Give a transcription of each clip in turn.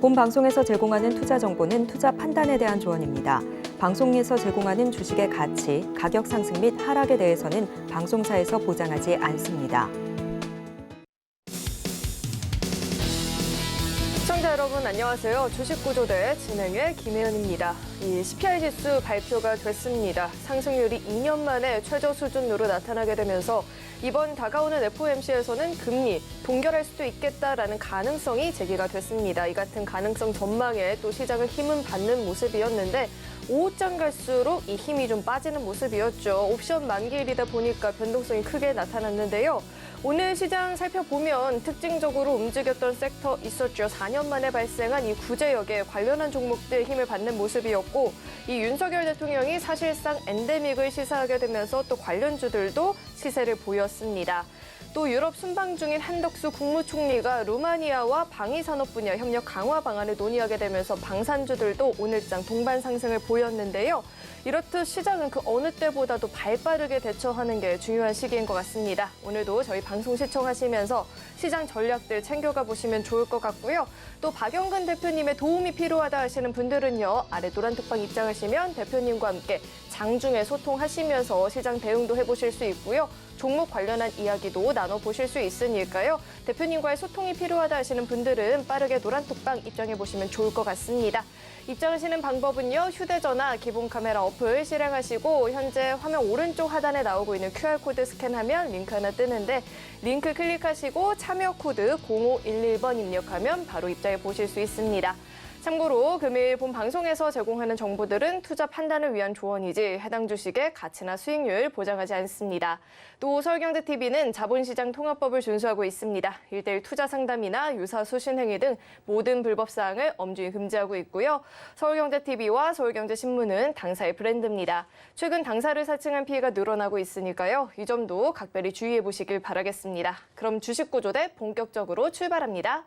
본 방송에서 제공하는 투자 정보는 투자 판단에 대한 조언입니다. 방송에서 제공하는 주식의 가치, 가격 상승 및 하락에 대해서는 방송사에서 보장하지 않습니다. 시청자 여러분 안녕하세요. 주식구조대 진행의 김혜연입니다. 이 CPI 지수 발표가 됐습니다. 상승률이 2년 만에 최저 수준으로 나타나게 되면서 이번 다가오는 FOMC에서는 금리 동결할 수도 있겠다라는 가능성이 제기가 됐습니다. 이 같은 가능성 전망에 또 시장은 힘은 받는 모습이었는데 오후장 갈수록 이 힘이 좀 빠지는 모습이었죠. 옵션 만기일이다 보니까 변동성이 크게 나타났는데요. 오늘 시장 살펴보면 특징적으로 움직였던 섹터 있었죠. 4년 만에 발생한 이 구제역에 관련한 종목들 힘을 받는 모습이었고 이 윤석열 대통령이 사실상 엔데믹을 시사하게 되면서 또 관련주들도 시세를 보였습니다. 또 유럽 순방 중인 한덕수 국무총리가 루마니아와 방위산업 분야 협력 강화 방안을 논의하게 되면서 방산주들도 오늘장 동반 상승을 보였는데요. 이렇듯 시장은 그 어느 때보다도 발빠르게 대처하는 게 중요한 시기인 것 같습니다. 오늘도 저희 방송 시청하시면서 시장 전략들 챙겨가 보시면 좋을 것 같고요. 또 박영근 대표님의 도움이 필요하다 하시는 분들은요. 아래 노란 톡방 입장하시면 대표님과 함께 장중에 소통하시면서 시장 대응도 해보실 수 있고요. 종목 관련한 이야기도 나눠보실 수 있으니까요. 대표님과의 소통이 필요하다 하시는 분들은 빠르게 노란 톡방 입장해보시면 좋을 것 같습니다. 입장하시는 방법은요. 휴대전화 기본 카메라 어플 실행하시고 현재 화면 오른쪽 하단에 나오고 있는 QR코드 스캔하면 링크 하나 뜨는데 링크 클릭하시고 참여 코드 0511번 입력하면 바로 입장해 보실 수 있습니다. 참고로 금일 본 방송에서 제공하는 정보들은 투자 판단을 위한 조언이지 해당 주식의 가치나 수익률 보장하지 않습니다. 또 서울경제TV는 자본시장 통합법을 준수하고 있습니다. 1:1 투자 상담이나 유사 수신 행위 등 모든 불법 사항을 엄중히 금지하고 있고요. 서울경제TV와 서울경제신문은 당사의 브랜드입니다. 최근 당사를 사칭한 피해가 늘어나고 있으니까요. 이 점도 각별히 주의해 보시길 바라겠습니다. 그럼 주식구조대 본격적으로 출발합니다.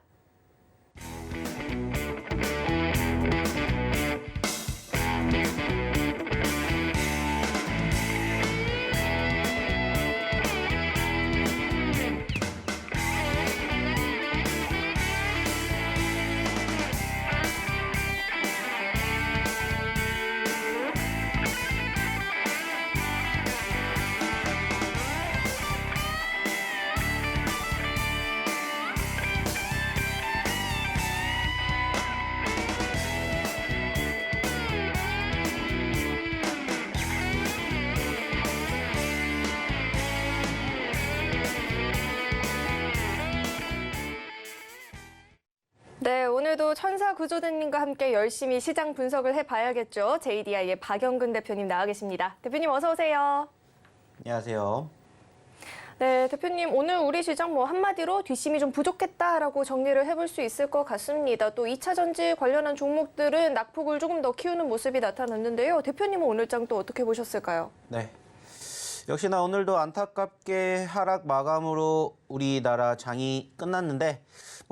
네, 오늘도 천사구조대님과 함께 열심히 시장 분석을 해봐야겠죠. JDI의 박영근 대표님 나와 계십니다. 대표님 어서 오세요. 안녕하세요. 네, 대표님 오늘 우리 시장 한마디로 뒷심이 좀 부족했다라고 정리를 해볼 수 있을 것 같습니다. 또 2차 전지 관련한 종목들은 낙폭을 조금 더 키우는 모습이 나타났는데요. 대표님은 오늘 장 또 어떻게 보셨을까요? 네. 역시나 오늘도 안타깝게 하락 마감으로 우리나라 장이 끝났는데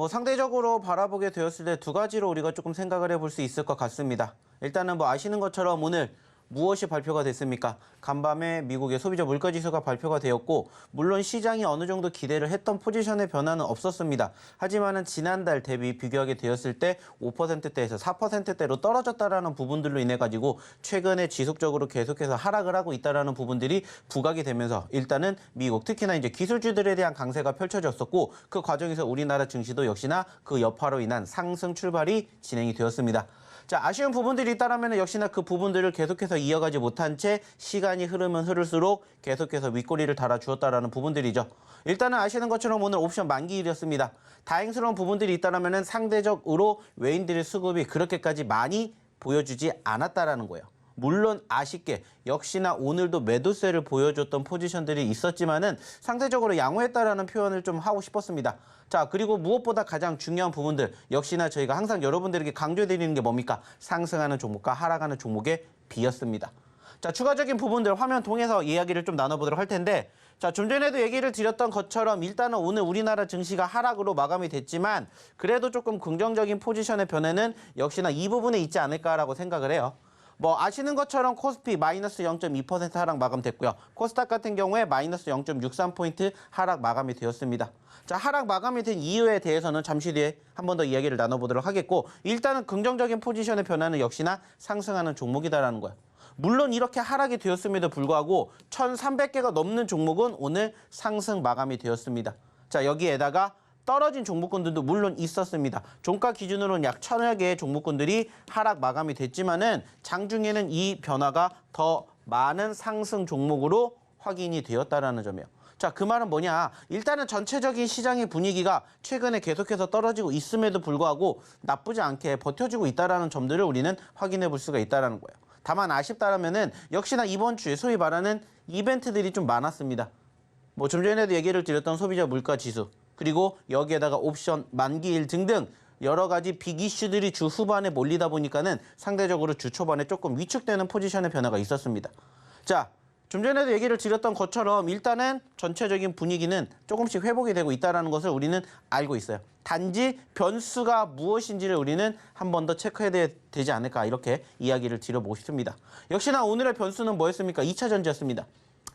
상대적으로 바라보게 되었을 때 두 가지로 우리가 조금 생각을 해볼 수 있을 것 같습니다. 일단은 아시는 것처럼 오늘 무엇이 발표가 됐습니까? 간밤에 미국의 소비자 물가지수가 발표가 되었고 물론 시장이 어느 정도 기대를 했던 포지션의 변화는 없었습니다. 하지만은 지난달 대비 비교하게 되었을 때 5%대에서 4%대로 떨어졌다라는 부분들로 인해 가지고 최근에 지속적으로 계속해서 하락을 하고 있다라는 부분들이 부각이 되면서 일단은 미국 특히나 이제 기술주들에 대한 강세가 펼쳐졌었고 그 과정에서 우리나라 증시도 역시나 그 여파로 인한 상승 출발이 진행이 되었습니다. 자, 아쉬운 부분들이 있다라면 역시나 그 부분들을 계속해서 이어가지 못한 채 시간이 흐르면 흐를수록 계속해서 윗꼬리를 달아주었다라는 부분들이죠. 일단은 아시는 것처럼 오늘 옵션 만기일이었습니다. 다행스러운 부분들이 있다라면 상대적으로 외인들의 수급이 그렇게까지 많이 보여주지 않았다라는 거예요. 물론 아쉽게 역시나 오늘도 매도세를 보여줬던 포지션들이 있었지만은 상대적으로 양호했다라는 표현을 좀 하고 싶었습니다. 자, 그리고 무엇보다 가장 중요한 부분들 역시나 저희가 항상 여러분들에게 강조해드리는 게 뭡니까? 상승하는 종목과 하락하는 종목의 비였습니다. 자, 추가적인 부분들 화면 통해서 이야기를 좀 나눠보도록 할 텐데 자, 좀 전에도 얘기를 드렸던 것처럼 일단은 오늘 우리나라 증시가 하락으로 마감이 됐지만 그래도 조금 긍정적인 포지션의 변화는 역시나 이 부분에 있지 않을까라고 생각을 해요. 뭐 아시는 것처럼 코스피 마이너스 0.2% 하락 마감됐고요. 코스닥 같은 경우에 마이너스 0.63포인트 하락 마감이 되었습니다. 자, 하락 마감이 된 이유에 대해서는 잠시 뒤에 한 번 더 이야기를 나눠보도록 하겠고, 일단은 긍정적인 포지션의 변화는 역시나 상승하는 종목이다라는 거예요. 물론 이렇게 하락이 되었음에도 불구하고 1,300개가 넘는 종목은 오늘 상승 마감이 되었습니다. 자, 여기에다가 떨어진 종목군들도 물론 있었습니다. 종가 기준으로는 약 1,000여 개의 종목군들이 하락 마감이 됐지만은 장중에는 이 변화가 더 많은 상승 종목으로 확인이 되었다라는 점이에요. 자, 그 말은 뭐냐? 일단은 전체적인 시장의 분위기가 최근에 계속해서 떨어지고 있음에도 불구하고 나쁘지 않게 버텨주고 있다라는 점들을 우리는 확인해 볼 수가 있다라는 거예요. 다만 아쉽다라면은 역시나 이번 주에 소위 말하는 이벤트들이 좀 많았습니다. 뭐 좀 전에도 얘기를 드렸던 소비자 물가 지수, 그리고 여기에다가 옵션, 만기일 등등 여러 가지 빅 이슈들이 주 후반에 몰리다 보니까는 상대적으로 주 초반에 조금 위축되는 포지션의 변화가 있었습니다. 자, 좀 전에도 얘기를 드렸던 것처럼 일단은 전체적인 분위기는 조금씩 회복이 되고 있다는 것을 우리는 알고 있어요. 단지 변수가 무엇인지를 우리는 한 번 더 체크해야 되지 않을까, 이렇게 이야기를 드려보고 싶습니다. 역시나 오늘의 변수는 뭐였습니까? 2차 전지였습니다.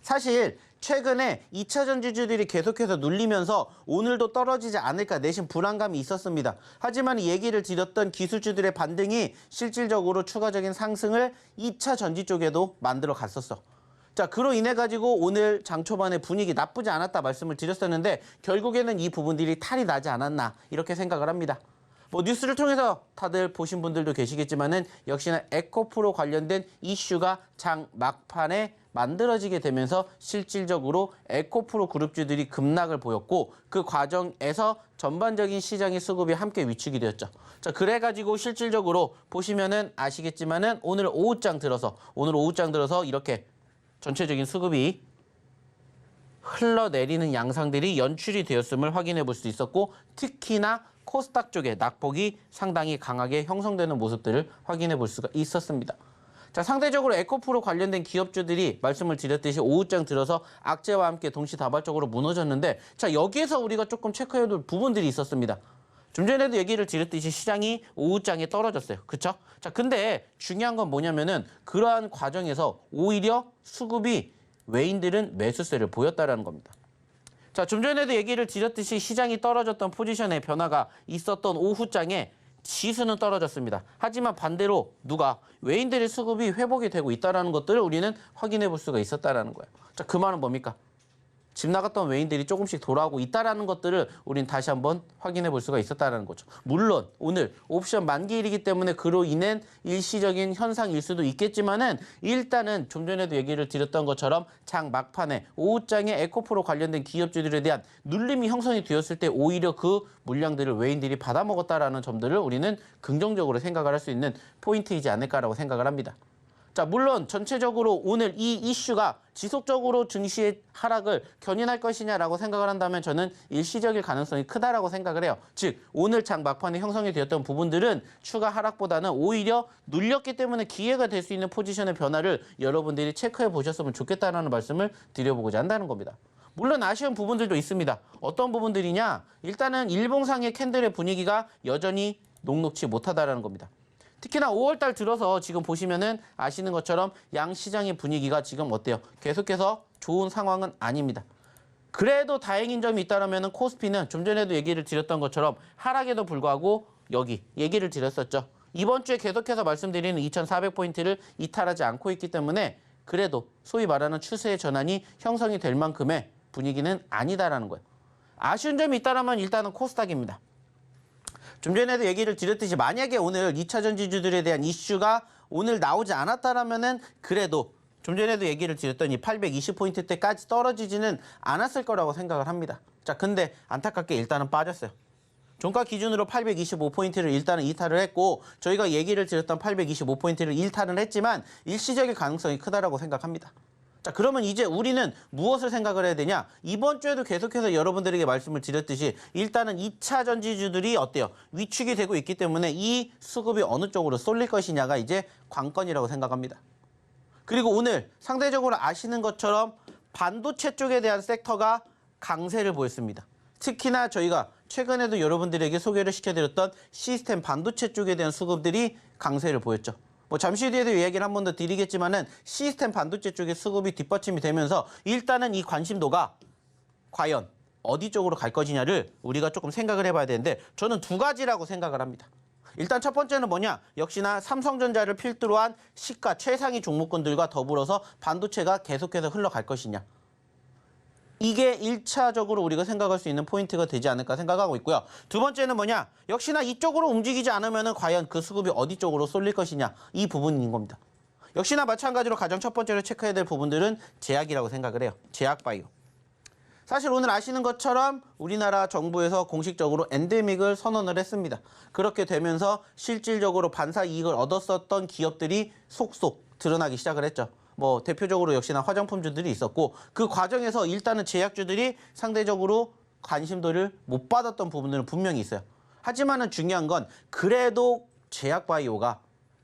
사실 최근에 2차 전지주들이 계속해서 눌리면서 오늘도 떨어지지 않을까 내심 불안감이 있었습니다. 하지만 이 얘기를 드렸던 기술주들의 반등이 실질적으로 추가적인 상승을 2차 전지 쪽에도 만들어 갔었어. 자, 그로 인해 가지고 오늘 장 초반에 분위기 나쁘지 않았다 말씀을 드렸었는데 결국에는 이 부분들이 탈이 나지 않았나, 이렇게 생각을 합니다. 뭐 뉴스를 통해서 다들 보신 분들도 계시겠지만은 역시나 에코프로 관련된 이슈가 장 막판에 만들어지게 되면서 실질적으로 에코프로 그룹주들이 급락을 보였고, 그 과정에서 전반적인 시장의 수급이 함께 위축이 되었죠. 자, 그래가지고 실질적으로 보시면은 아시겠지만은 오늘 오후장 들어서 이렇게 전체적인 수급이 흘러내리는 양상들이 연출이 되었음을 확인해 볼 수 있었고, 특히나 코스닥 쪽에 낙폭이 상당히 강하게 형성되는 모습들을 확인해 볼 수가 있었습니다. 자, 상대적으로 에코프로 관련된 기업주들이 말씀을 드렸듯이 오후장 들어서 악재와 함께 동시다발적으로 무너졌는데, 자, 여기에서 우리가 조금 체크해야 될 부분들이 있었습니다. 좀 전에도 얘기를 드렸듯이 시장이 오후장에 떨어졌어요. 그쵸? 자, 근데 중요한 건 뭐냐면은 그러한 과정에서 오히려 수급이 외인들은 매수세를 보였다라는 겁니다. 자, 좀 전에도 얘기를 드렸듯이 시장이 떨어졌던 포지션의 변화가 있었던 오후장에 지수는 떨어졌습니다. 하지만 반대로 외인들의 수급이 회복이 되고 있다는 것들을 우리는 확인해 볼 수가 있었다는 거예요. 자, 그 말은 뭡니까? 집 나갔던 외인들이 조금씩 돌아오고 있다는 것들을 우린 다시 한번 확인해 볼 수가 있었다는 거죠. 물론 오늘 옵션 만기일이기 때문에 그로 인한 일시적인 현상일 수도 있겠지만은 일단은 좀 전에도 얘기를 드렸던 것처럼 장 막판에 오후장에 에코프로 관련된 기업주들에 대한 눌림이 형성이 되었을 때 오히려 그 물량들을 외인들이 받아먹었다라는 점들을 우리는 긍정적으로 생각을 할 수 있는 포인트이지 않을까라고 생각을 합니다. 자, 물론 전체적으로 오늘 이 이슈가 지속적으로 증시의 하락을 견인할 것이냐라고 생각을 한다면 저는 일시적일 가능성이 크다라고 생각을 해요. 즉, 오늘 장 막판에 형성이 되었던 부분들은 추가 하락보다는 오히려 눌렸기 때문에 기회가 될 수 있는 포지션의 변화를 여러분들이 체크해 보셨으면 좋겠다는 말씀을 드려보고자 한다는 겁니다. 물론 아쉬운 부분들도 있습니다. 어떤 부분들이냐? 일단은 일봉상의 캔들의 분위기가 여전히 녹록치 못하다라는 겁니다. 특히나 5월달 들어서 지금 보시면은 아시는 것처럼 양시장의 분위기가 지금 어때요? 계속해서 좋은 상황은 아닙니다. 그래도 다행인 점이 있다면 코스피는 좀 전에도 얘기를 드렸던 것처럼 하락에도 불구하고 여기 얘기를 드렸었죠. 이번 주에 계속해서 말씀드리는 2,400포인트를 이탈하지 않고 있기 때문에 그래도 소위 말하는 추세의 전환이 형성이 될 만큼의 분위기는 아니다라는 거예요. 아쉬운 점이 있다면 일단은 코스닥입니다. 좀 전에도 얘기를 드렸듯이 만약에 오늘 2차 전지주들에 대한 이슈가 오늘 나오지 않았다라면은 그래도 좀 전에도 얘기를 드렸더니 820포인트대까지 떨어지지는 않았을 거라고 생각을 합니다. 자, 근데 안타깝게 일단은 빠졌어요. 종가 기준으로 825포인트를 일단은 이탈을 했고, 저희가 얘기를 드렸던 825포인트를 이탈은 했지만 일시적일 가능성이 크다라고 생각합니다. 자, 그러면 이제 우리는 무엇을 생각을 해야 되냐? 이번 주에도 계속해서 여러분들에게 말씀을 드렸듯이 일단은 2차 전지주들이 어때요? 위축이 되고 있기 때문에 이 수급이 어느 쪽으로 쏠릴 것이냐가 이제 관건이라고 생각합니다. 그리고 오늘 상대적으로 아시는 것처럼 반도체 쪽에 대한 섹터가 강세를 보였습니다. 특히나 저희가 최근에도 여러분들에게 소개를 시켜드렸던 시스템 반도체 쪽에 대한 수급들이 강세를 보였죠. 뭐 잠시 뒤에도 이야기를 한 번 더 드리겠지만은 시스템 반도체 쪽의 수급이 뒷받침이 되면서 일단은 이 관심도가 과연 어디 쪽으로 갈 것이냐를 우리가 조금 생각을 해봐야 되는데 저는 두 가지라고 생각을 합니다. 일단 첫 번째는 뭐냐? 역시나 삼성전자를 필두로 한 시가 최상위 종목군들과 더불어서 반도체가 계속해서 흘러갈 것이냐. 이게 1차적으로 우리가 생각할 수 있는 포인트가 되지 않을까 생각하고 있고요. 두 번째는 뭐냐? 역시나 이쪽으로 움직이지 않으면 과연 그 수급이 어디 쪽으로 쏠릴 것이냐. 이 부분인 겁니다. 역시나 마찬가지로 가장 첫 번째로 체크해야 될 부분들은 제약이라고 생각을 해요. 제약바이오. 사실 오늘 아시는 것처럼 우리나라 정부에서 공식적으로 엔데믹을 선언을 했습니다. 그렇게 되면서 실질적으로 반사 이익을 얻었었던 기업들이 속속 드러나기 시작을 했죠. 뭐 대표적으로 역시나 화장품주들이 있었고 그 과정에서 일단은 제약주들이 상대적으로 관심도를 못 받았던 부분들은 분명히 있어요. 하지만은 중요한 건 그래도 제약바이오가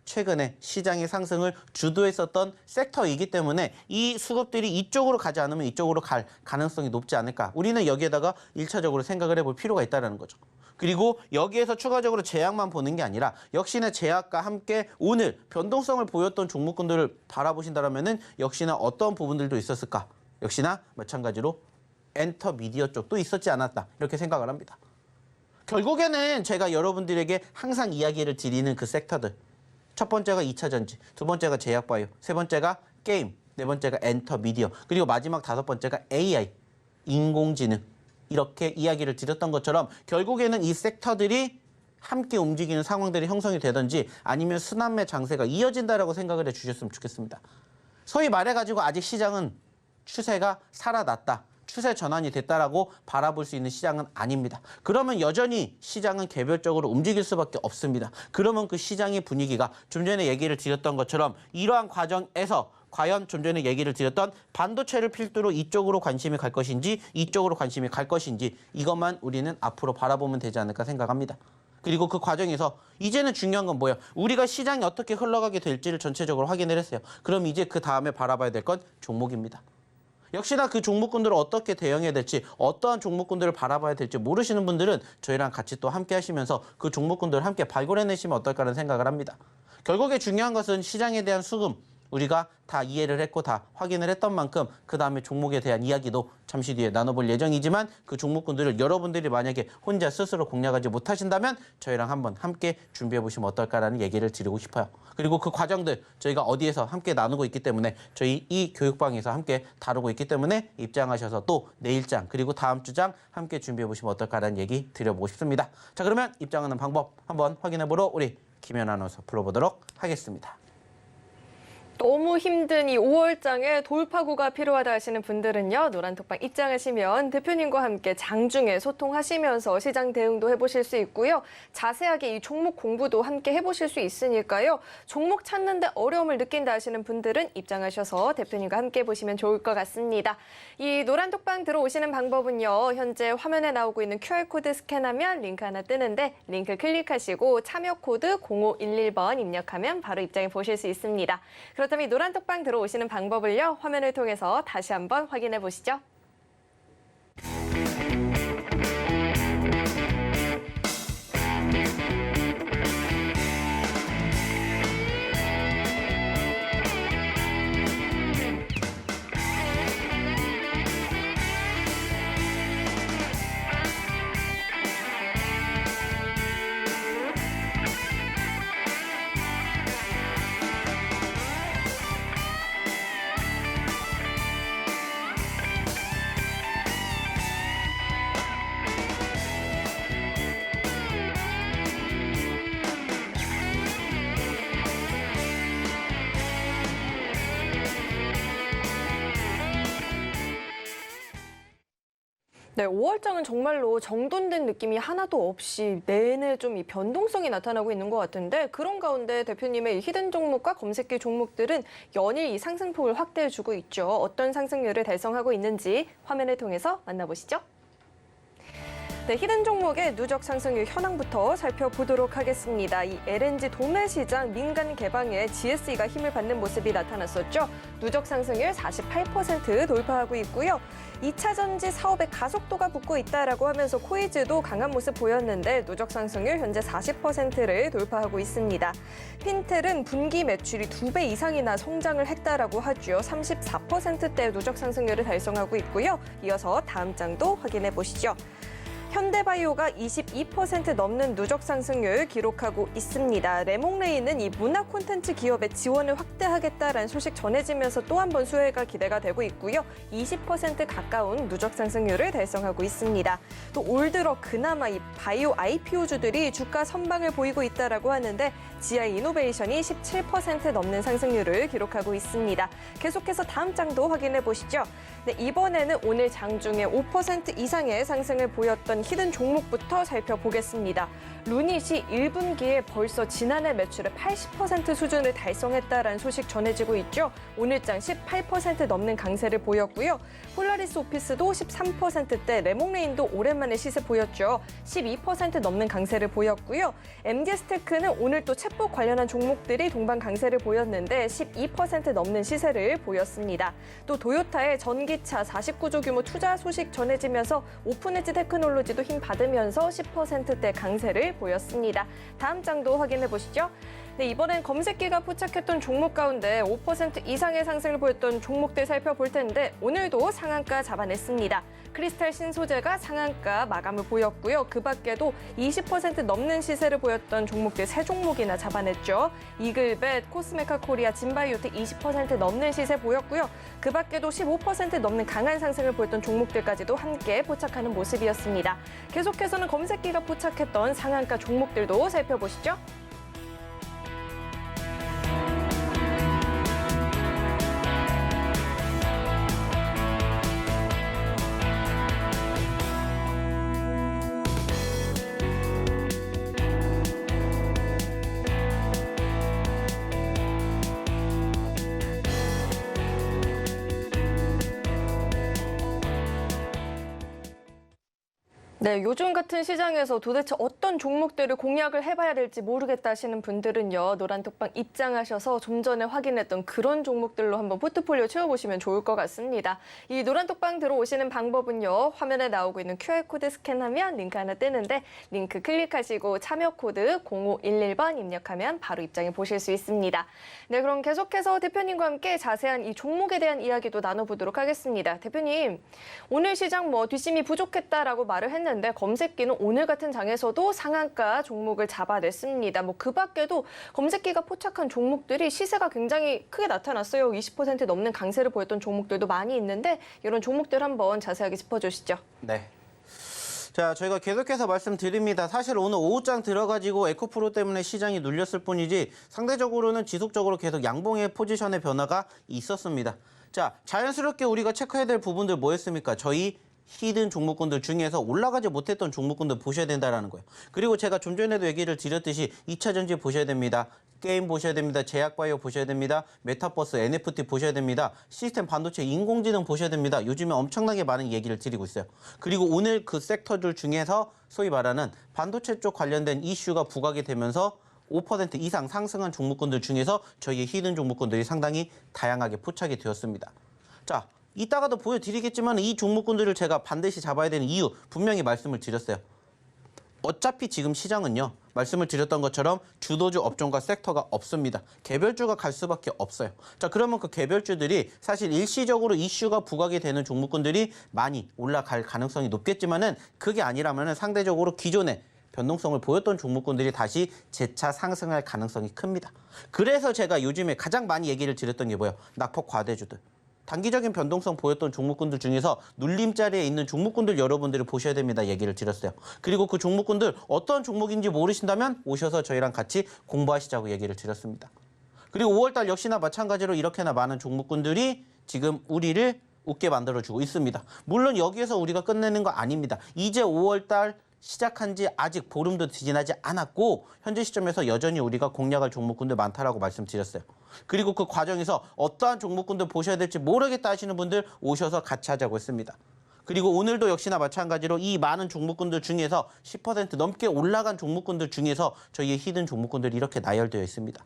최근에 시장의 상승을 주도했었던 섹터이기 때문에 이 수급들이 이쪽으로 가지 않으면 이쪽으로 갈 가능성이 높지 않을까. 우리는 여기에다가 1차적으로 생각을 해볼 필요가 있다는 거죠. 그리고 여기에서 추가적으로 제약만 보는 게 아니라 역시나 제약과 함께 오늘 변동성을 보였던 종목군들을 바라보신다면은 역시나 어떤 부분들도 있었을까. 역시나 마찬가지로 엔터 미디어 쪽도 있었지 않았다. 이렇게 생각을 합니다. 결국에는 제가 여러분들에게 항상 이야기를 드리는 그 섹터들. 첫 번째가 2차 전지, 두 번째가 제약바이오, 세 번째가 게임, 네 번째가 엔터 미디어, 그리고 마지막 다섯 번째가 AI, 인공지능. 이렇게 이야기를 드렸던 것처럼 결국에는 이 섹터들이 함께 움직이는 상황들이 형성이 되든지 아니면 순환매 장세가 이어진다라고 생각을 해주셨으면 좋겠습니다. 소위 말해가지고 아직 시장은 추세가 살아났다. 추세 전환이 됐다라고 바라볼 수 있는 시장은 아닙니다. 그러면 여전히 시장은 개별적으로 움직일 수밖에 없습니다. 그러면 그 시장의 분위기가 좀 전에 얘기를 드렸던 것처럼 이러한 과정에서 과연 좀 전에 얘기를 드렸던 반도체를 필두로 이쪽으로 관심이 갈 것인지 이쪽으로 관심이 갈 것인지 이것만 우리는 앞으로 바라보면 되지 않을까 생각합니다. 그리고 그 과정에서 이제는 중요한 건 뭐예요? 우리가 시장이 어떻게 흘러가게 될지를 전체적으로 확인을 했어요. 그럼 이제 그 다음에 바라봐야 될 건 종목입니다. 역시나 그 종목군들을 어떻게 대응해야 될지 어떠한 종목군들을 바라봐야 될지 모르시는 분들은 저희랑 같이 또 함께 하시면서 그 종목군들을 함께 발굴해내시면 어떨까라는 생각을 합니다. 결국에 중요한 것은 시장에 대한 수급 우리가 다 이해를 했고 다 확인을 했던 만큼 그 다음에 종목에 대한 이야기도 잠시 뒤에 나눠볼 예정이지만 그 종목군들을 여러분들이 만약에 혼자 스스로 공략하지 못하신다면 저희랑 한번 함께 준비해보시면 어떨까라는 얘기를 드리고 싶어요. 그리고 그 과정들 저희가 어디에서 함께 나누고 있기 때문에 저희 이 교육방에서 함께 다루고 있기 때문에 입장하셔서 또 내일장 그리고 다음 주장 함께 준비해보시면 어떨까라는 얘기 드려보고 싶습니다. 자, 그러면 입장하는 방법 한번 확인해보러 우리 김연 아나운서 불러보도록 하겠습니다. 너무 힘든 이 5월장에 돌파구가 필요하다 하시는 분들은요. 노란톡방 입장하시면 대표님과 함께 장중에 소통하시면서 시장 대응도 해보실 수 있고요. 자세하게 이 종목 공부도 함께 해보실 수 있으니까요. 종목 찾는데 어려움을 느낀다 하시는 분들은 입장하셔서 대표님과 함께 보시면 좋을 것 같습니다. 이 노란톡방 들어오시는 방법은요. 현재 화면에 나오고 있는 QR코드 스캔하면 링크 하나 뜨는데 링크 클릭하시고 참여 코드 0511번 입력하면 바로 입장해 보실 수 있습니다. 그렇다면 이 노란톡방 들어오시는 방법을요. 화면을 통해서 다시 한번 확인해 보시죠. 네, 5월장은 정말로 정돈된 느낌이 하나도 없이 내내 좀 이 변동성이 나타나고 있는 것 같은데 그런 가운데 대표님의 이 히든 종목과 검색기 종목들은 연일 이 상승폭을 확대해주고 있죠. 어떤 상승률을 달성하고 있는지 화면을 통해서 만나보시죠. 네, 히든 종목의 누적 상승률 현황부터 살펴보도록 하겠습니다. 이 LNG 도매 시장 민간 개방에 GSE가 힘을 받는 모습이 나타났었죠. 누적 상승률 48% 돌파하고 있고요. 2차 전지 사업의 가속도가 붙고 있다라고 하면서 코이즈도 강한 모습 보였는데 누적 상승률 현재 40%를 돌파하고 있습니다. 핀텔은 분기 매출이 2배 이상이나 성장을 했다라고 하죠. 34%대 누적 상승률을 달성하고 있고요. 이어서 다음 장도 확인해 보시죠. 현대바이오가 22% 넘는 누적 상승률 기록하고 있습니다. 레몽레이는 이 문화 콘텐츠 기업의 지원을 확대하겠다라는 소식 전해지면서 또 한 번 수혜가 기대가 되고 있고요. 20% 가까운 누적 상승률을 달성하고 있습니다. 또 올 들어 그나마 이 바이오 IPO주들이 주가 선방을 보이고 있다라고 하는데 GI 이노베이션이 17% 넘는 상승률을 기록하고 있습니다. 계속해서 다음 장도 확인해 보시죠. 네, 이번에는 오늘 장 중에 5% 이상의 상승을 보였던 히든 종목부터 살펴보겠습니다. 루닛이 1분기에 벌써 지난해 매출의 80% 수준을 달성했다라는 소식 전해지고 있죠. 오늘장 18% 넘는 강세를 보였고요. 폴라리스 오피스도 13%대, 레몽레인도 오랜만에 시세 보였죠. 12% 넘는 강세를 보였고요. MD스테크는 오늘 또 챗봇 관련한 종목들이 동반 강세를 보였는데 12% 넘는 시세를 보였습니다. 또 도요타의 전기차 49조 규모 투자 소식 전해지면서 오픈엣지 테크놀로지도 힘 받으면서 10%대 강세를 보였습니다. 다음 장도 확인해 보시죠. 네, 이번엔 검색기가 포착했던 종목 가운데 5% 이상의 상승을 보였던 종목들 살펴볼 텐데 오늘도 상한가 잡아냈습니다. 크리스탈 신소재가 상한가 마감을 보였고요. 그 밖에도 20% 넘는 시세를 보였던 종목들 3종목이나 잡아냈죠. 이글벳, 코스메카 코리아, 진바이오텍 20% 넘는 시세 보였고요. 그 밖에도 15% 넘는 강한 상승을 보였던 종목들까지도 함께 포착하는 모습이었습니다. 계속해서는 검색기가 포착했던 상한가 종목들도 살펴보시죠. 네, 요즘 같은 시장에서 도대체 어떤 종목들을 공략을 해봐야 될지 모르겠다 하시는 분들은요. 노란톡방 입장하셔서 좀 전에 확인했던 그런 종목들로 한번 포트폴리오 채워보시면 좋을 것 같습니다. 이 노란톡방 들어오시는 방법은요. 화면에 나오고 있는 QR코드 스캔하면 링크 하나 뜨는데 링크 클릭하시고 참여 코드 0511번 입력하면 바로 입장해 보실 수 있습니다. 네, 그럼 계속해서 대표님과 함께 자세한 이 종목에 대한 이야기도 나눠보도록 하겠습니다. 대표님, 오늘 시장 뒷심이 부족했다라고 말을 했는데 검색기는 오늘 같은 장에서도 상한가 종목을 잡아냈습니다. 그 밖에도 검색기가 포착한 종목들이 시세가 굉장히 크게 나타났어요. 20% 넘는 강세를 보였던 종목들도 많이 있는데 이런 종목들 한번 자세하게 짚어주시죠. 네. 자, 저희가 계속해서 말씀드립니다. 사실 오늘 오후장 들어가지고 에코프로 때문에 시장이 눌렸을 뿐이지 상대적으로는 지속적으로 계속 양봉의 포지션의 변화가 있었습니다. 자, 자연스럽게 우리가 체크해야 될 부분들 뭐였습니까? 저희 히든 종목군들 중에서 올라가지 못했던 종목군들 보셔야 된다는 거예요. 그리고 제가 좀 전에도 얘기를 드렸듯이 2차 전지 보셔야 됩니다. 게임 보셔야 됩니다. 제약바이오 보셔야 됩니다. 메타버스, NFT 보셔야 됩니다. 시스템 반도체, 인공지능 보셔야 됩니다. 요즘에 엄청나게 많은 얘기를 드리고 있어요. 그리고 오늘 그 섹터들 중에서 소위 말하는 반도체 쪽 관련된 이슈가 부각이 되면서 5% 이상 상승한 종목군들 중에서 저희의 히든 종목군들이 상당히 다양하게 포착이 되었습니다. 자, 이따가도 보여드리겠지만 이 종목군들을 제가 반드시 잡아야 되는 이유 분명히 말씀을 드렸어요. 어차피 지금 시장은요. 말씀을 드렸던 것처럼 주도주 업종과 섹터가 없습니다. 개별주가 갈 수밖에 없어요. 자, 그러면 그 개별주들이 사실 일시적으로 이슈가 부각이 되는 종목군들이 많이 올라갈 가능성이 높겠지만은 그게 아니라면은 상대적으로 기존에 변동성을 보였던 종목군들이 다시 재차 상승할 가능성이 큽니다. 그래서 제가 요즘에 가장 많이 얘기를 드렸던 게 뭐예요? 낙폭 과대주들. 단기적인 변동성 보였던 종목군들 중에서 눌림자리에 있는 종목군들 여러분들이 보셔야 됩니다. 얘기를 드렸어요. 그리고 그 종목군들 어떤 종목인지 모르신다면 오셔서 저희랑 같이 공부하시자고 얘기를 드렸습니다. 그리고 5월달 역시나 마찬가지로 이렇게나 많은 종목군들이 지금 우리를 웃게 만들어주고 있습니다. 물론 여기에서 우리가 끝내는 거 아닙니다. 이제 5월달 시작한 지 아직 보름도 지나지 않았고 현재 시점에서 여전히 우리가 공략할 종목군들 많다라고 말씀드렸어요. 그리고 그 과정에서 어떠한 종목군들 보셔야 될지 모르겠다 하시는 분들 오셔서 같이 하자고 했습니다. 그리고 오늘도 역시나 마찬가지로 이 많은 종목군들 중에서 10% 넘게 올라간 종목군들 중에서 저희의 히든 종목군들이 이렇게 나열되어 있습니다.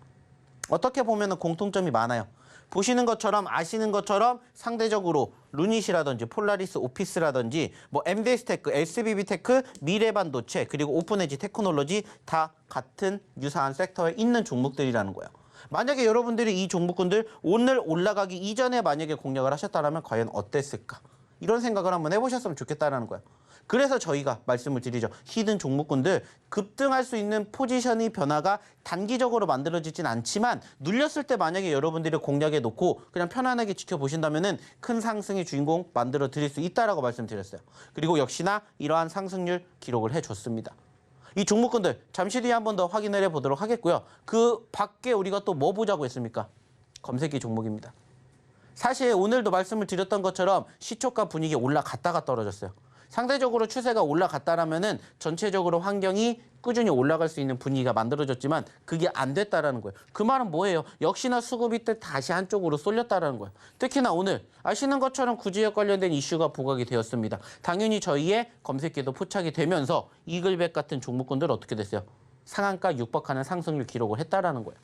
어떻게 보면 공통점이 많아요. 보시는 것처럼 아시는 것처럼 상대적으로 루닛이라든지 폴라리스 오피스라든지 뭐 MDS테크, SBB테크, 미래반도체 그리고 오픈에지 테크놀로지 다 같은 유사한 섹터에 있는 종목들이라는 거예요. 만약에 여러분들이 이 종목군들 오늘 올라가기 이전에 만약에 공략을 하셨다면 과연 어땠을까? 이런 생각을 한번 해보셨으면 좋겠다는 거예요. 그래서 저희가 말씀을 드리죠. 히든 종목군들 급등할 수 있는 포지션이 변화가 단기적으로 만들어지진 않지만 눌렸을 때 만약에 여러분들이 공략해 놓고 그냥 편안하게 지켜보신다면 큰 상승의 주인공 만들어 드릴 수 있다라고 말씀드렸어요. 그리고 역시나 이러한 상승률 기록을 해줬습니다. 이 종목군들 잠시 뒤에 한 번 더 확인을 해보도록 하겠고요. 그 밖에 우리가 또 뭐 보자고 했습니까? 검색기 종목입니다. 사실 오늘도 말씀을 드렸던 것처럼 시초가 분위기 올라갔다가 떨어졌어요. 상대적으로 추세가 올라갔다라면은 전체적으로 환경이 꾸준히 올라갈 수 있는 분위기가 만들어졌지만 그게 안 됐다라는 거예요. 그 말은 뭐예요? 역시나 수급이 때 다시 한쪽으로 쏠렸다라는 거예요. 특히나 오늘 아시는 것처럼 구지역 관련된 이슈가 부각이 되었습니다. 당연히 저희의 검색기도 포착이 되면서 이글백 같은 종목군들 어떻게 됐어요? 상한가 육박하는 상승률 기록을 했다라는 거예요.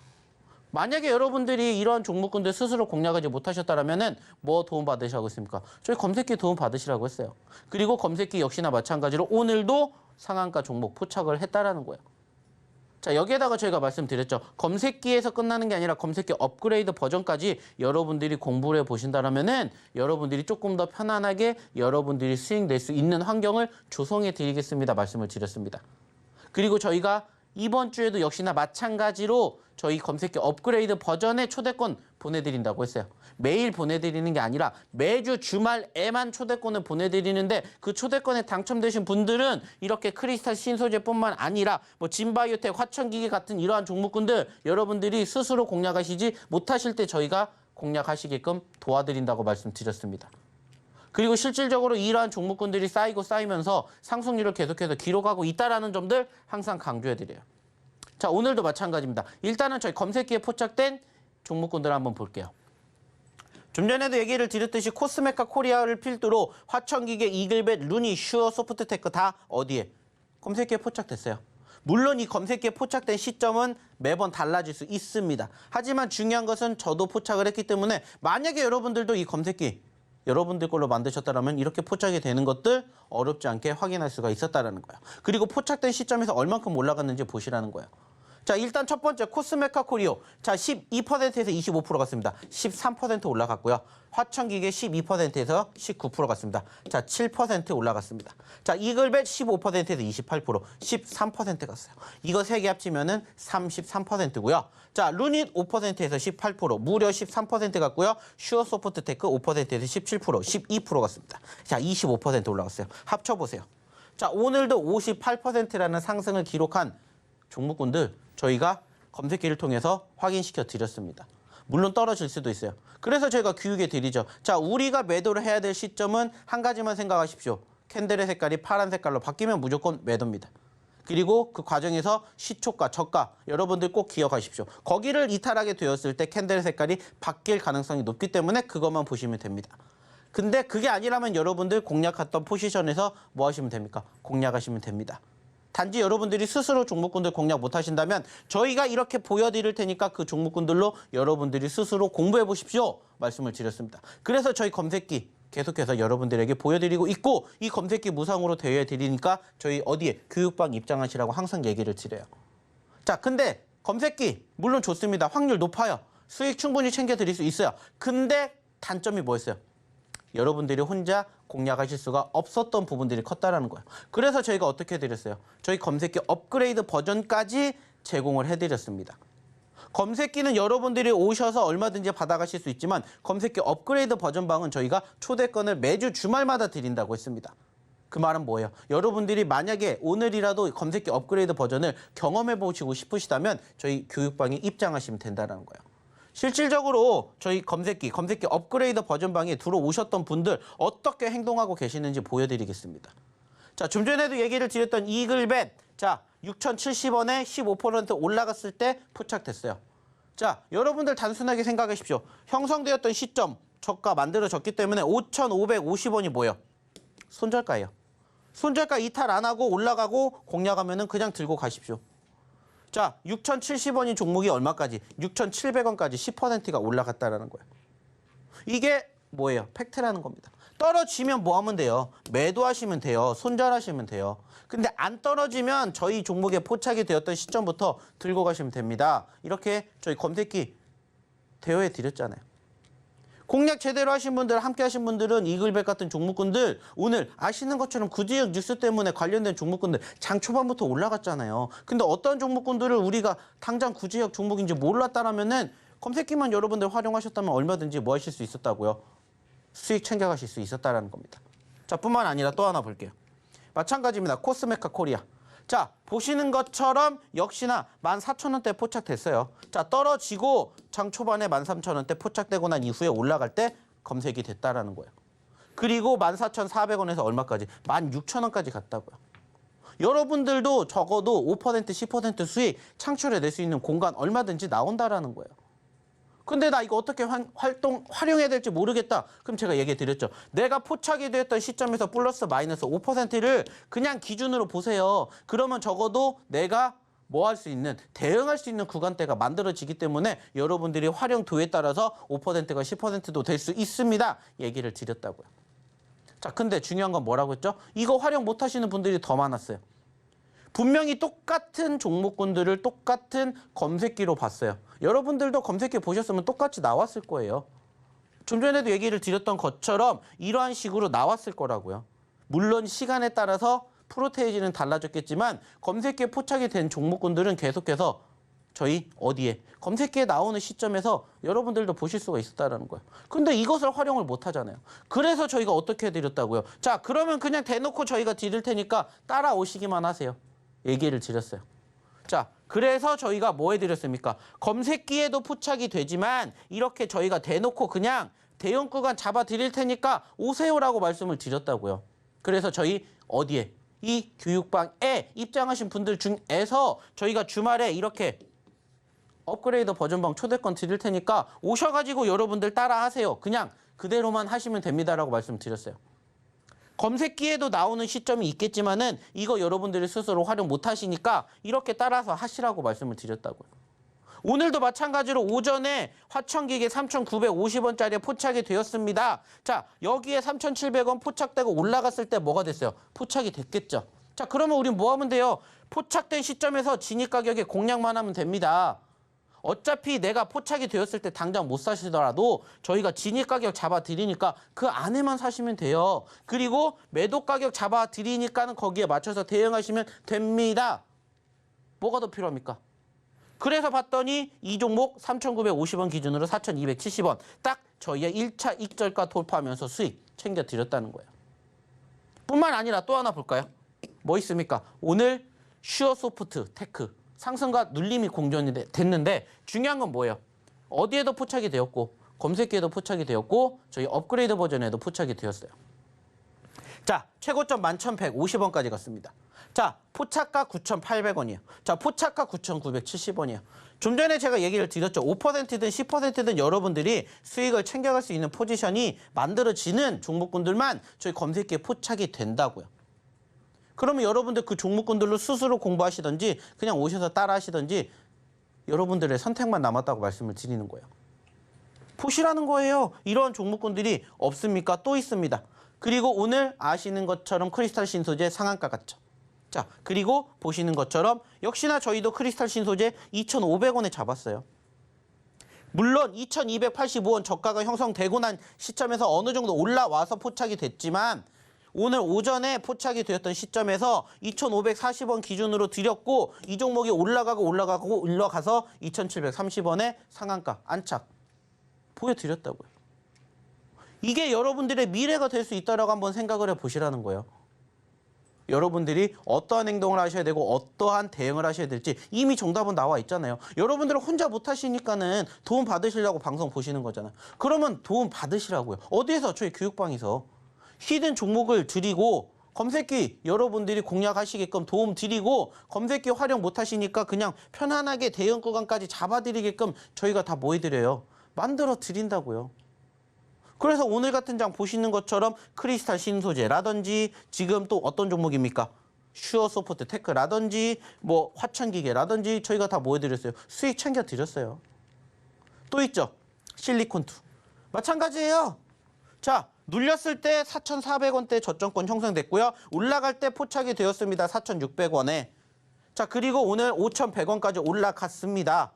만약에 여러분들이 이러한 종목군들 스스로 공략하지 못하셨다면 뭐 도움 받으시라고 했습니까? 저희 검색기 도움 받으시라고 했어요. 그리고 검색기 역시나 마찬가지로 오늘도 상한가 종목 포착을 했다라는 거예요. 자, 여기에다가 저희가 말씀드렸죠. 검색기에서 끝나는 게 아니라 검색기 업그레이드 버전까지 여러분들이 공부를 해보신다면 여러분들이 조금 더 편안하게 여러분들이 수익 낼 수 있는 환경을 조성해 드리겠습니다. 말씀을 드렸습니다. 그리고 저희가 이번 주에도 역시나 마찬가지로 저희 검색기 업그레이드 버전의 초대권 보내드린다고 했어요. 매일 보내드리는 게 아니라 매주 주말에만 초대권을 보내드리는데 그 초대권에 당첨되신 분들은 이렇게 크리스탈 신소재뿐만 아니라 뭐 진바이오텍, 화천기계 같은 이러한 종목군들 여러분들이 스스로 공략하시지 못하실 때 저희가 공략하시게끔 도와드린다고 말씀드렸습니다. 그리고 실질적으로 이러한 종목군들이 쌓이고 쌓이면서 상승률을 계속해서 기록하고 있다는 점들 항상 강조해드려요. 자, 오늘도 마찬가지입니다. 일단은 저희 검색기에 포착된 종목군들 한번 볼게요. 좀 전에도 얘기를 드렸듯이 코스메카 코리아를 필두로 화천기계, 이글벳, 루니, 슈어, 소프트테크 다 어디에? 검색기에 포착됐어요. 물론 이 검색기에 포착된 시점은 매번 달라질 수 있습니다. 하지만 중요한 것은 저도 포착을 했기 때문에 만약에 여러분들도 이 검색기 여러분들 걸로 만드셨다면 이렇게 포착이 되는 것들 어렵지 않게 확인할 수가 있었다는 거예요. 그리고 포착된 시점에서 얼만큼 올라갔는지 보시라는 거예요. 자, 일단 첫 번째 코스메카 코리오. 자, 12%에서 25% 갔습니다. 13% 올라갔고요. 화천기계 12%에서 19% 갔습니다. 자, 7% 올라갔습니다. 자, 이글벳 15%에서 28%, 13% 갔어요. 이거 세 개 합치면은 33%고요. 자, 루닛 5%에서 18%, 무려 13% 갔고요. 슈어소프트테크 5%에서 17%, 12% 갔습니다. 자, 25% 올라갔어요. 합쳐보세요. 자, 오늘도 58%라는 상승을 기록한 종목군들 저희가 검색기를 통해서 확인시켜 드렸습니다. 물론 떨어질 수도 있어요. 그래서 저희가 교육해 드리죠. 자, 우리가 매도를 해야 될 시점은 한 가지만 생각하십시오. 캔들의 색깔이 파란 색깔로 바뀌면 무조건 매도입니다. 그리고 그 과정에서 시초가, 저가 여러분들 꼭 기억하십시오. 거기를 이탈하게 되었을 때 캔들의 색깔이 바뀔 가능성이 높기 때문에 그것만 보시면 됩니다. 근데 그게 아니라면 여러분들 공략했던 포지션에서 뭐 하시면 됩니까? 공략하시면 됩니다. 단지 여러분들이 스스로 종목군들 공략 못하신다면 저희가 이렇게 보여드릴 테니까 그 종목군들로 여러분들이 스스로 공부해 보십시오. 말씀을 드렸습니다. 그래서 저희 검색기 계속해서 여러분들에게 보여드리고 있고 이 검색기 무상으로 대여해드리니까 저희 어디에 교육방 입장하시라고 항상 얘기를 드려요. 자, 근데 검색기 물론 좋습니다. 확률 높아요. 수익 충분히 챙겨드릴 수 있어요. 근데 단점이 뭐였어요? 여러분들이 혼자 공략하실 수가 없었던 부분들이 컸다라는 거예요. 그래서 저희가 어떻게 해드렸어요? 저희 검색기 업그레이드 버전까지 제공을 해드렸습니다. 검색기는 여러분들이 오셔서 얼마든지 받아가실 수 있지만 검색기 업그레이드 버전방은 저희가 초대권을 매주 주말마다 드린다고 했습니다. 그 말은 뭐예요? 여러분들이 만약에 오늘이라도 검색기 업그레이드 버전을 경험해 보시고 싶으시다면 저희 교육방에 입장하시면 된다는 거예요. 실질적으로 저희 검색기 업그레이드 버전방에 들어오셨던 분들 어떻게 행동하고 계시는지 보여드리겠습니다. 자, 좀 전에도 얘기를 드렸던 이글벳. 자, 6,070원에 15% 올라갔을 때 포착됐어요. 자, 여러분들 단순하게 생각하십시오. 형성되었던 시점, 저가 만들어졌기 때문에 5,550원이 뭐예요? 손절가예요. 손절가 이탈 안 하고 올라가고 공략하면은 그냥 들고 가십시오. 자, 6,070원인 종목이 얼마까지? 6,700원까지 10%가 올라갔다라는 거예요. 이게 뭐예요? 팩트라는 겁니다. 떨어지면 뭐 하면 돼요? 매도하시면 돼요. 손절하시면 돼요. 근데 안 떨어지면 저희 종목에 포착이 되었던 시점부터 들고 가시면 됩니다. 이렇게 저희 검색기 대여해 드렸잖아요. 공략 제대로 하신 분들, 함께 하신 분들은 이글백 같은 종목군들 오늘 아시는 것처럼 구지역 뉴스 때문에 관련된 종목군들 장 초반부터 올라갔잖아요. 근데 어떤 종목군들을 우리가 당장 구지역 종목인지 몰랐다라면은 검색기만 여러분들 활용하셨다면 얼마든지 뭐 하실 수 있었다고요? 수익 챙겨가실 수 있었다라는 겁니다. 자, 뿐만 아니라 또 하나 볼게요. 마찬가지입니다. 코스메카 코리아. 자, 보시는 것처럼 역시나 14,000원대 포착됐어요. 자, 떨어지고 장 초반에 13,000원대 포착되고 난 이후에 올라갈 때 검색이 됐다라는 거예요. 그리고 14,400원에서 얼마까지? 16,000원까지 갔다고요. 여러분들도 적어도 5%, 10% 수익 창출해낼 수 있는 공간 얼마든지 나온다라는 거예요. 근데 나 이거 어떻게 활용해야 될지 모르겠다. 그럼 제가 얘기해 드렸죠. 내가 포착이 되었던 시점에서 플러스 마이너스 5%를 그냥 기준으로 보세요. 그러면 적어도 내가 뭐 할 수 있는, 대응할 수 있는 구간대가 만들어지기 때문에 여러분들이 활용도에 따라서 5%가 10%도 될 수 있습니다. 얘기를 드렸다고요. 자, 근데 중요한 건 뭐라고 했죠? 이거 활용 못 하시는 분들이 더 많았어요. 분명히 똑같은 종목군들을 똑같은 검색기로 봤어요. 여러분들도 검색기 보셨으면 똑같이 나왔을 거예요. 좀 전에도 얘기를 드렸던 것처럼 이러한 식으로 나왔을 거라고요. 물론 시간에 따라서 프로테이지는 달라졌겠지만 검색기에 포착이 된 종목군들은 계속해서 저희 어디에 검색기에 나오는 시점에서 여러분들도 보실 수가 있었다는 거예요. 근데 이것을 활용을 못 하잖아요. 그래서 저희가 어떻게 해드렸다고요? 자, 그러면 그냥 대놓고 저희가 드릴 테니까 따라오시기만 하세요. 얘기를 드렸어요. 자, 그래서 저희가 뭐 해드렸습니까? 검색기에도 포착이 되지만 이렇게 저희가 대놓고 그냥 대형 구간 잡아 드릴 테니까 오세요라고 말씀을 드렸다고요. 그래서 저희 어디에? 이 교육방에 입장하신 분들 중에서 저희가 주말에 이렇게 업그레이드 버전방 초대권 드릴 테니까 오셔가지고 여러분들 따라 하세요. 그냥 그대로만 하시면 됩니다라고 말씀드렸어요. 검색기에도 나오는 시점이 있겠지만은 이거 여러분들이 스스로 활용 못 하시니까 이렇게 따라서 하시라고 말씀을 드렸다고요. 오늘도 마찬가지로 오전에 화천기계 3,950원짜리 포착이 되었습니다. 자, 여기에 3,700원 포착되고 올라갔을 때 뭐가 됐어요? 포착이 됐겠죠. 자, 그러면 우린 뭐 하면 돼요? 포착된 시점에서 진입 가격에 공략만 하면 됩니다. 어차피 내가 포착이 되었을 때 당장 못 사시더라도 저희가 진입 가격 잡아드리니까 그 안에만 사시면 돼요. 그리고 매도 가격 잡아드리니까는 거기에 맞춰서 대응하시면 됩니다. 뭐가 더 필요합니까? 그래서 봤더니 이 종목 3,950원 기준으로 4,270원 딱 저희의 1차 익절가 돌파하면서 수익 챙겨드렸다는 거예요. 뿐만 아니라 또 하나 볼까요? 뭐 있습니까? 오늘 슈어소프트 테크 상승과 눌림이 공존이 됐는데 중요한 건 뭐예요? 어디에도 포착이 되었고 검색기에도 포착이 되었고 저희 업그레이드 버전에도 포착이 되었어요. 자, 최고점 11,150원까지 갔습니다. 자, 포착가 9,800원이에요. 자, 포착가 9,970원이에요. 좀 전에 제가 얘기를 드렸죠. 5%든 10%든 여러분들이 수익을 챙겨갈 수 있는 포지션이 만들어지는 종목군들만 저희 검색기에 포착이 된다고요. 그러면 여러분들 그 종목군들로 스스로 공부하시든지 그냥 오셔서 따라 하시든지 여러분들의 선택만 남았다고 말씀을 드리는 거예요. 보시라는 거예요. 이러한 종목군들이 없습니까? 또 있습니다. 그리고 오늘 아시는 것처럼 크리스탈 신소재 상한가 같죠. 자, 그리고 보시는 것처럼 역시나 저희도 크리스탈 신소재 2,500원에 잡았어요. 물론 2,285원 저가가 형성되고 난 시점에서 어느 정도 올라와서 포착이 됐지만 오늘 오전에 포착이 되었던 시점에서 2,540원 기준으로 드렸고 이 종목이 올라가서 2,730원에 상한가 안착 보여드렸다고요. 이게 여러분들의 미래가 될 수 있다라고 한번 생각을 해보시라는 거예요. 여러분들이 어떠한 행동을 하셔야 되고 어떠한 대응을 하셔야 될지 이미 정답은 나와 있잖아요. 여러분들은 혼자 못하시니까는 도움 받으시려고 방송 보시는 거잖아요. 그러면 도움 받으시라고요. 어디에서? 저희 교육방에서. 히든 종목을 드리고 검색기 여러분들이 공략하시게끔 도움 드리고 검색기 활용 못하시니까 그냥 편안하게 대응 구간까지 잡아드리게끔 저희가 다 뭐 해드려요? 만들어 드린다고요. 그래서 오늘 같은 장 보시는 것처럼 크리스탈 신소재라든지 지금 또 어떤 종목입니까? 슈어 소프트 테크라든지 뭐 화천기계라든지 저희가 다 뭐 해드렸어요? 수익 챙겨드렸어요. 또 있죠? 실리콘2. 마찬가지예요. 자, 눌렸을 때 4,400원대 저점권 형성됐고요. 올라갈 때 포착이 되었습니다. 4,600원에. 자, 그리고 오늘 5,100원까지 올라갔습니다.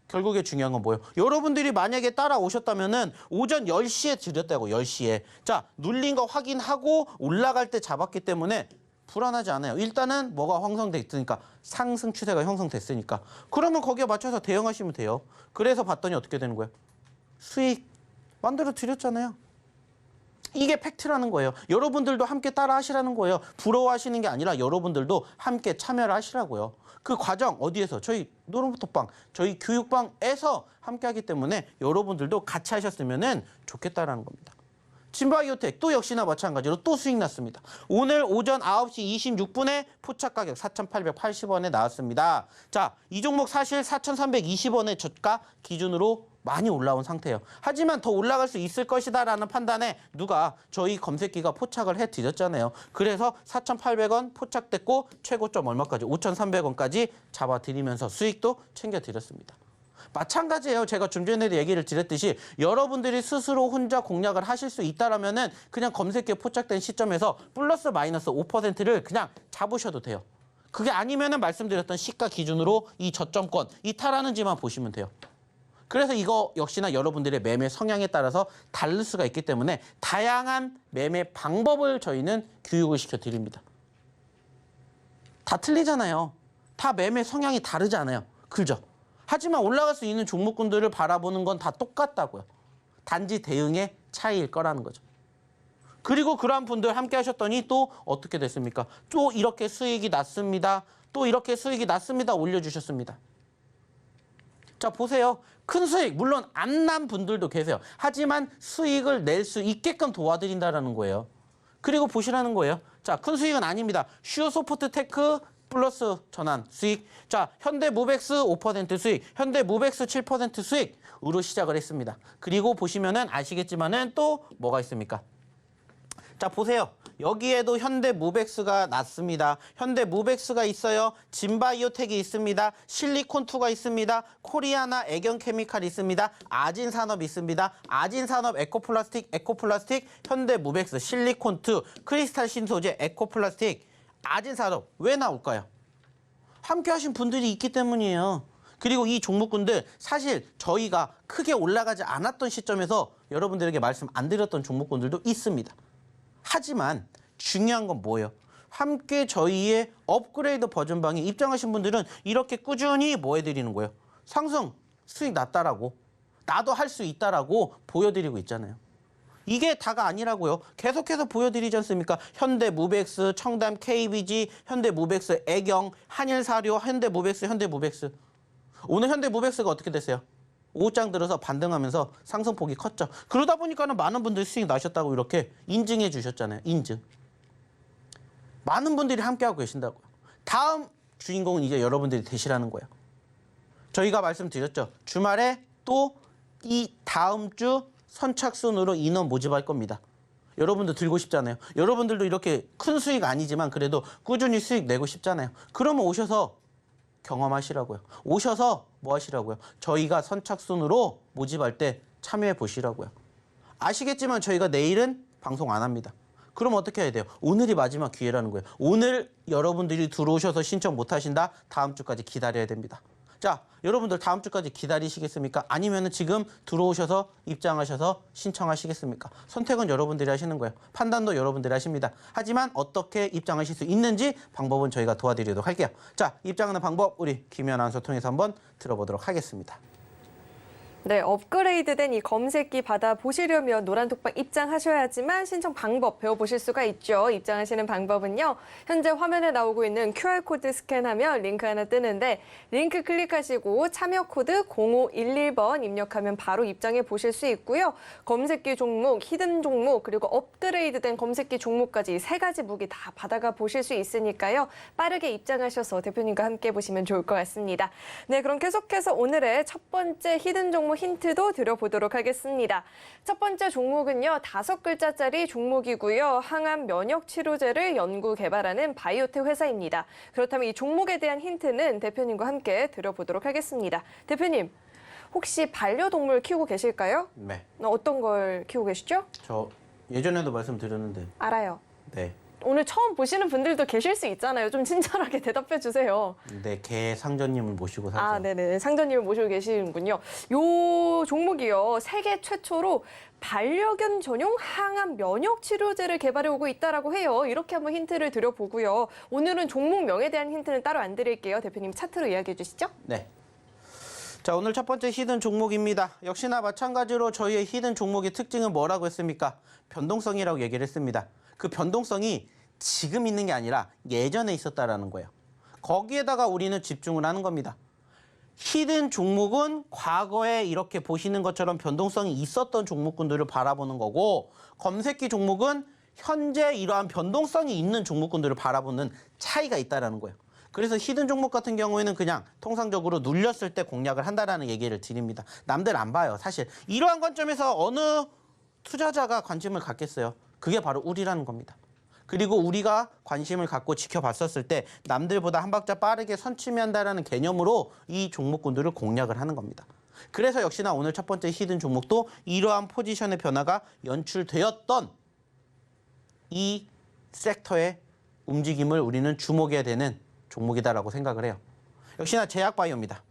결국에 중요한 건 뭐예요? 여러분들이 만약에 따라오셨다면은 오전 10시에 드렸다고, 10시에. 자, 눌린 거 확인하고 올라갈 때 잡았기 때문에 불안하지 않아요. 일단은 뭐가 형성돼 있으니까, 상승 추세가 형성됐으니까. 그러면 거기에 맞춰서 대응하시면 돼요. 그래서 봤더니 어떻게 되는 거예요? 수익 만들어 드렸잖아요. 이게 팩트라는 거예요. 여러분들도 함께 따라 하시라는 거예요. 부러워하시는 게 아니라 여러분들도 함께 참여를 하시라고요. 그 과정 어디에서? 저희 노름부터방, 저희 교육방에서 함께 하기 때문에 여러분들도 같이 하셨으면 좋겠다라는 겁니다. 진바이오텍 또 역시나 마찬가지로 또 수익 났습니다. 오늘 오전 9시 26분에 포착 가격 4,880원에 나왔습니다. 자, 이 종목 사실 4,320원의 저가 기준으로 많이 올라온 상태예요. 하지만 더 올라갈 수 있을 것이다라는 판단에 누가 저희 검색기가 포착을 해드렸잖아요. 그래서 4,800원 포착됐고 최고점 얼마까지? 5,300원까지 잡아드리면서 수익도 챙겨드렸습니다. 마찬가지예요. 제가 좀 전에도 얘기를 드렸듯이 여러분들이 스스로 혼자 공략을 하실 수 있다라면은 그냥 검색기에 포착된 시점에서 플러스 마이너스 5%를 그냥 잡으셔도 돼요. 그게 아니면은 말씀드렸던 시가 기준으로 이 저점권 이탈하는지만 보시면 돼요. 그래서 이거 역시나 여러분들의 매매 성향에 따라서 다를 수가 있기 때문에 다양한 매매 방법을 저희는 교육을 시켜드립니다. 다 틀리잖아요. 다 매매 성향이 다르잖아요. 그죠? 하지만 올라갈 수 있는 종목군들을 바라보는 건 다 똑같다고요. 단지 대응의 차이일 거라는 거죠. 그리고 그러한 분들 함께 하셨더니 또 어떻게 됐습니까? 또 이렇게 수익이 났습니다. 또 이렇게 수익이 났습니다. 올려주셨습니다. 자, 보세요. 큰 수익, 물론 안 난 분들도 계세요. 하지만 수익을 낼 수 있게끔 도와드린다는 거예요. 그리고 보시라는 거예요. 자, 큰 수익은 아닙니다. 슈어소프트 테크 플러스 전환 수익. 자, 현대무벡스 5% 수익, 현대무벡스 7% 수익으로 시작을 했습니다. 그리고 보시면은 아시겠지만은 또 뭐가 있습니까? 자, 보세요. 여기에도 현대무벡스가 났습니다. 현대무벡스가 있어요. 진바이오텍이 있습니다. 실리콘2가 있습니다. 코리아나 애경케미칼이 있습니다. 아진산업 있습니다. 아진산업 에코플라스틱, 현대무벡스, 실리콘2, 크리스탈 신소재, 에코플라스틱, 아진산업 왜 나올까요? 함께 하신 분들이 있기 때문이에요. 그리고 이 종목군들 사실 저희가 크게 올라가지 않았던 시점에서 여러분들에게 말씀 안 드렸던 종목군들도 있습니다. 하지만 중요한 건 뭐예요? 함께 저희의 업그레이드 버전방에 입장하신 분들은 이렇게 꾸준히 뭐 해드리는 거예요? 상승, 수익 났다라고, 나도 할 수 있다라고 보여드리고 있잖아요. 이게 다가 아니라고요. 계속해서 보여드리지 않습니까? 현대무벡스, 청담 KBG, 현대무벡스 애경, 한일사료, 현대무벡스. 오늘 현대무벡스가 어떻게 됐어요? 5장 들어서 반등하면서 상승폭이 컸죠. 그러다 보니까는 많은 분들이 수익 나셨다고 이렇게 인증해 주셨잖아요. 인증. 많은 분들이 함께하고 계신다고요. 다음 주인공은 이제 여러분들이 되시라는 거예요. 저희가 말씀드렸죠. 주말에 또 이 다음 주 선착순으로 인원 모집할 겁니다. 여러분도 들고 싶잖아요. 여러분들도 이렇게 큰 수익 아니지만 그래도 꾸준히 수익 내고 싶잖아요. 그러면 오셔서 경험하시라고요. 오셔서 뭐 하시라고요? 저희가 선착순으로 모집할 때 참여해 보시라고요. 아시겠지만 저희가 내일은 방송 안 합니다. 그럼 어떻게 해야 돼요? 오늘이 마지막 기회라는 거예요. 오늘 여러분들이 들어오셔서 신청 못 하신다? 다음 주까지 기다려야 됩니다. 자, 여러분들 다음 주까지 기다리시겠습니까? 아니면 지금 들어오셔서 입장하셔서 신청하시겠습니까? 선택은 여러분들이 하시는 거예요. 판단도 여러분들이 하십니다. 하지만 어떻게 입장하실 수 있는지 방법은 저희가 도와드리도록 할게요. 자, 입장하는 방법 우리 김연 아나운서 통해서 한번 들어보도록 하겠습니다. 네, 업그레이드된 이 검색기 받아보시려면 노란톡방 입장하셔야지만 신청 방법 배워보실 수가 있죠. 입장하시는 방법은요. 현재 화면에 나오고 있는 QR코드 스캔하면 링크 하나 뜨는데 링크 클릭하시고 참여 코드 0511번 입력하면 바로 입장해 보실 수 있고요. 검색기 종목, 히든 종목, 그리고 업그레이드된 검색기 종목까지 3가지 무기 다 받아가 보실 수 있으니까요. 빠르게 입장하셔서 대표님과 함께 보시면 좋을 것 같습니다. 네, 그럼 계속해서 오늘의 첫 번째 히든 종목 한번 힌트도 드려보도록 하겠습니다. 첫 번째 종목은요, 5글자짜리 종목이고요. 항암 면역 치료제를 연구 개발하는 바이오텍 회사입니다. 그렇다면 이 종목에 대한 힌트는 대표님과 함께 드려보도록 하겠습니다. 대표님, 혹시 반려동물 키우고 계실까요? 네. 어떤 걸 키우고 계시죠? 저 예전에도 말씀드렸는데. 알아요. 네. 오늘 처음 보시는 분들도 계실 수 있잖아요. 좀 친절하게 대답해 주세요. 네, 개 상전님을 모시고 살죠. 아, 네네. 상전님을 모시고 계시는군요. 요 종목이요. 세계 최초로 반려견 전용 항암 면역 치료제를 개발해 오고 있다라고 해요. 이렇게 한번 힌트를 드려보고요. 오늘은 종목명에 대한 힌트는 따로 안 드릴게요. 대표님 차트로 이야기해 주시죠. 네. 자, 오늘 첫 번째 히든 종목입니다. 역시나 마찬가지로 저희의 히든 종목의 특징은 뭐라고 했습니까? 변동성이라고 얘기를 했습니다. 그 변동성이 지금 있는 게 아니라 예전에 있었다라는 거예요. 거기에다가 우리는 집중을 하는 겁니다. 히든 종목은 과거에 이렇게 보시는 것처럼 변동성이 있었던 종목군들을 바라보는 거고, 검색기 종목은 현재 이러한 변동성이 있는 종목군들을 바라보는 차이가 있다라는 거예요. 그래서 히든 종목 같은 경우에는 그냥 통상적으로 눌렸을 때 공략을 한다라는 얘기를 드립니다. 남들 안 봐요. 사실 이러한 관점에서 어느 투자자가 관심을 갖겠어요. 그게 바로 우리라는 겁니다. 그리고 우리가 관심을 갖고 지켜봤었을 때 남들보다 한 박자 빠르게 선취한다라는 개념으로 이 종목군들을 공략을 하는 겁니다. 그래서 역시나 오늘 첫 번째 히든 종목도 이러한 포지션의 변화가 연출되었던 이 섹터의 움직임을 우리는 주목해야 되는 종목이다라고 생각을 해요. 역시나 제약바이오입니다.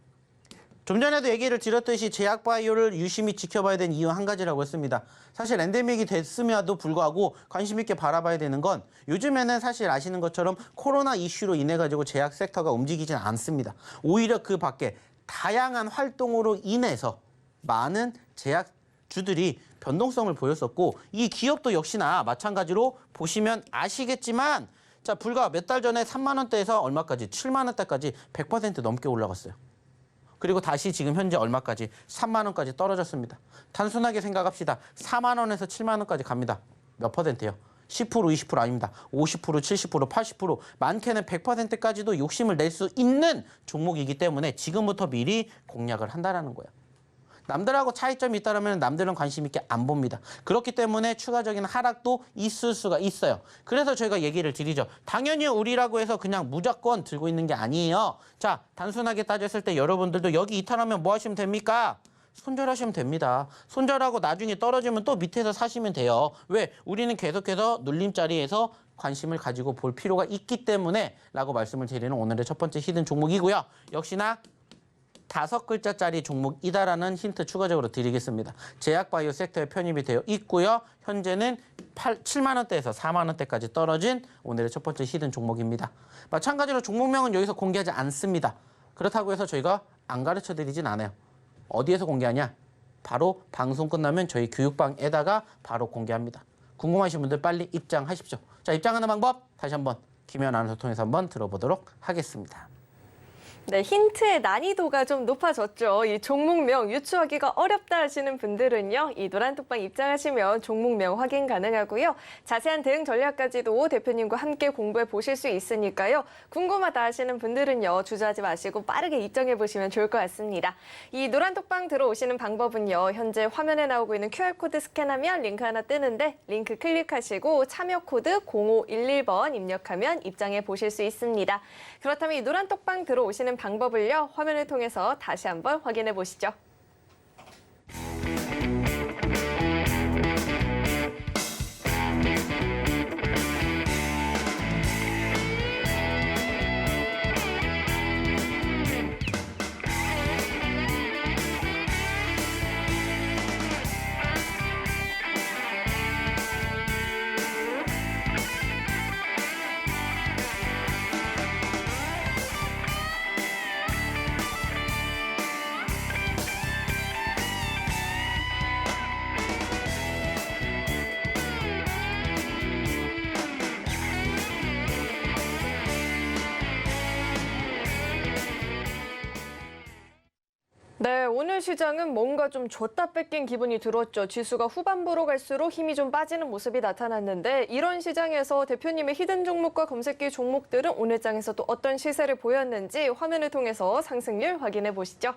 좀 전에도 얘기를 드렸듯이 제약바이오를 유심히 지켜봐야 되는 이유 한 가지라고 했습니다. 사실 엔데믹이 됐음에도 불구하고 관심 있게 바라봐야 되는 건 요즘에는 사실 아시는 것처럼 코로나 이슈로 인해 가지고 제약 섹터가 움직이진 않습니다. 오히려 그 밖에 다양한 활동으로 인해서 많은 제약주들이 변동성을 보였었고, 이 기업도 역시나 마찬가지로 보시면 아시겠지만, 자, 불과 몇 달 전에 3만 원대에서 얼마까지? 7만 원대까지 100% 넘게 올라갔어요. 그리고 다시 지금 현재 얼마까지? 3만 원까지 떨어졌습니다. 단순하게 생각합시다. 4만 원에서 7만 원까지 갑니다. 몇 퍼센트예요? 10%, 20% 아닙니다. 50%, 70%, 80%, 많게는 100%까지도 욕심을 낼 수 있는 종목이기 때문에 지금부터 미리 공략을 한다는 거예요. 남들하고 차이점이 있다면 남들은 관심 있게 안 봅니다. 그렇기 때문에 추가적인 하락도 있을 수가 있어요. 그래서 저희가 얘기를 드리죠. 당연히 우리라고 해서 그냥 무조건 들고 있는 게 아니에요. 자, 단순하게 따졌을 때 여러분들도 여기 이탈하면 뭐 하시면 됩니까? 손절하시면 됩니다. 손절하고 나중에 떨어지면 또 밑에서 사시면 돼요. 왜? 우리는 계속해서 눌림자리에서 관심을 가지고 볼 필요가 있기 때문에 라고 말씀을 드리는 오늘의 첫 번째 히든 종목이고요. 역시나 5글자짜리 종목이다라는 힌트 추가적으로 드리겠습니다. 제약바이오 섹터에 편입이 되어 있고요. 현재는 7만 원대에서 4만 원대까지 떨어진 오늘의 첫 번째 히든 종목입니다. 마찬가지로 종목명은 여기서 공개하지 않습니다. 그렇다고 해서 저희가 안 가르쳐 드리진 않아요. 어디에서 공개하냐? 바로 방송 끝나면 저희 교육방에다가 바로 공개합니다. 궁금하신 분들 빨리 입장하십시오. 자, 입장하는 방법 다시 한번 김혜연 아나운서 통해서 한번 들어보도록 하겠습니다. 네, 힌트의 난이도가 좀 높아졌죠. 이 종목명 유추하기가 어렵다 하시는 분들은요, 이 노란톡방 입장하시면 종목명 확인 가능하고요. 자세한 대응 전략까지도 대표님과 함께 공부해 보실 수 있으니까요. 궁금하다 하시는 분들은요, 주저하지 마시고 빠르게 입장해 보시면 좋을 것 같습니다. 이 노란톡방 들어오시는 방법은요, 현재 화면에 나오고 있는 QR코드 스캔하면 링크 하나 뜨는데 링크 클릭하시고 참여 코드 0511번 입력하면 입장해 보실 수 있습니다. 그렇다면 이 노란톡방 들어오시는 방법을요, 화면을 통해서 다시 한번 확인해 보시죠. 네, 오늘 시장은 뭔가 좀 줬다 뺏긴 기분이 들었죠. 지수가 후반부로 갈수록 힘이 좀 빠지는 모습이 나타났는데, 이런 시장에서 대표님의 히든 종목과 검색기 종목들은 오늘 장에서 또 어떤 시세를 보였는지 화면을 통해서 상승률 확인해 보시죠.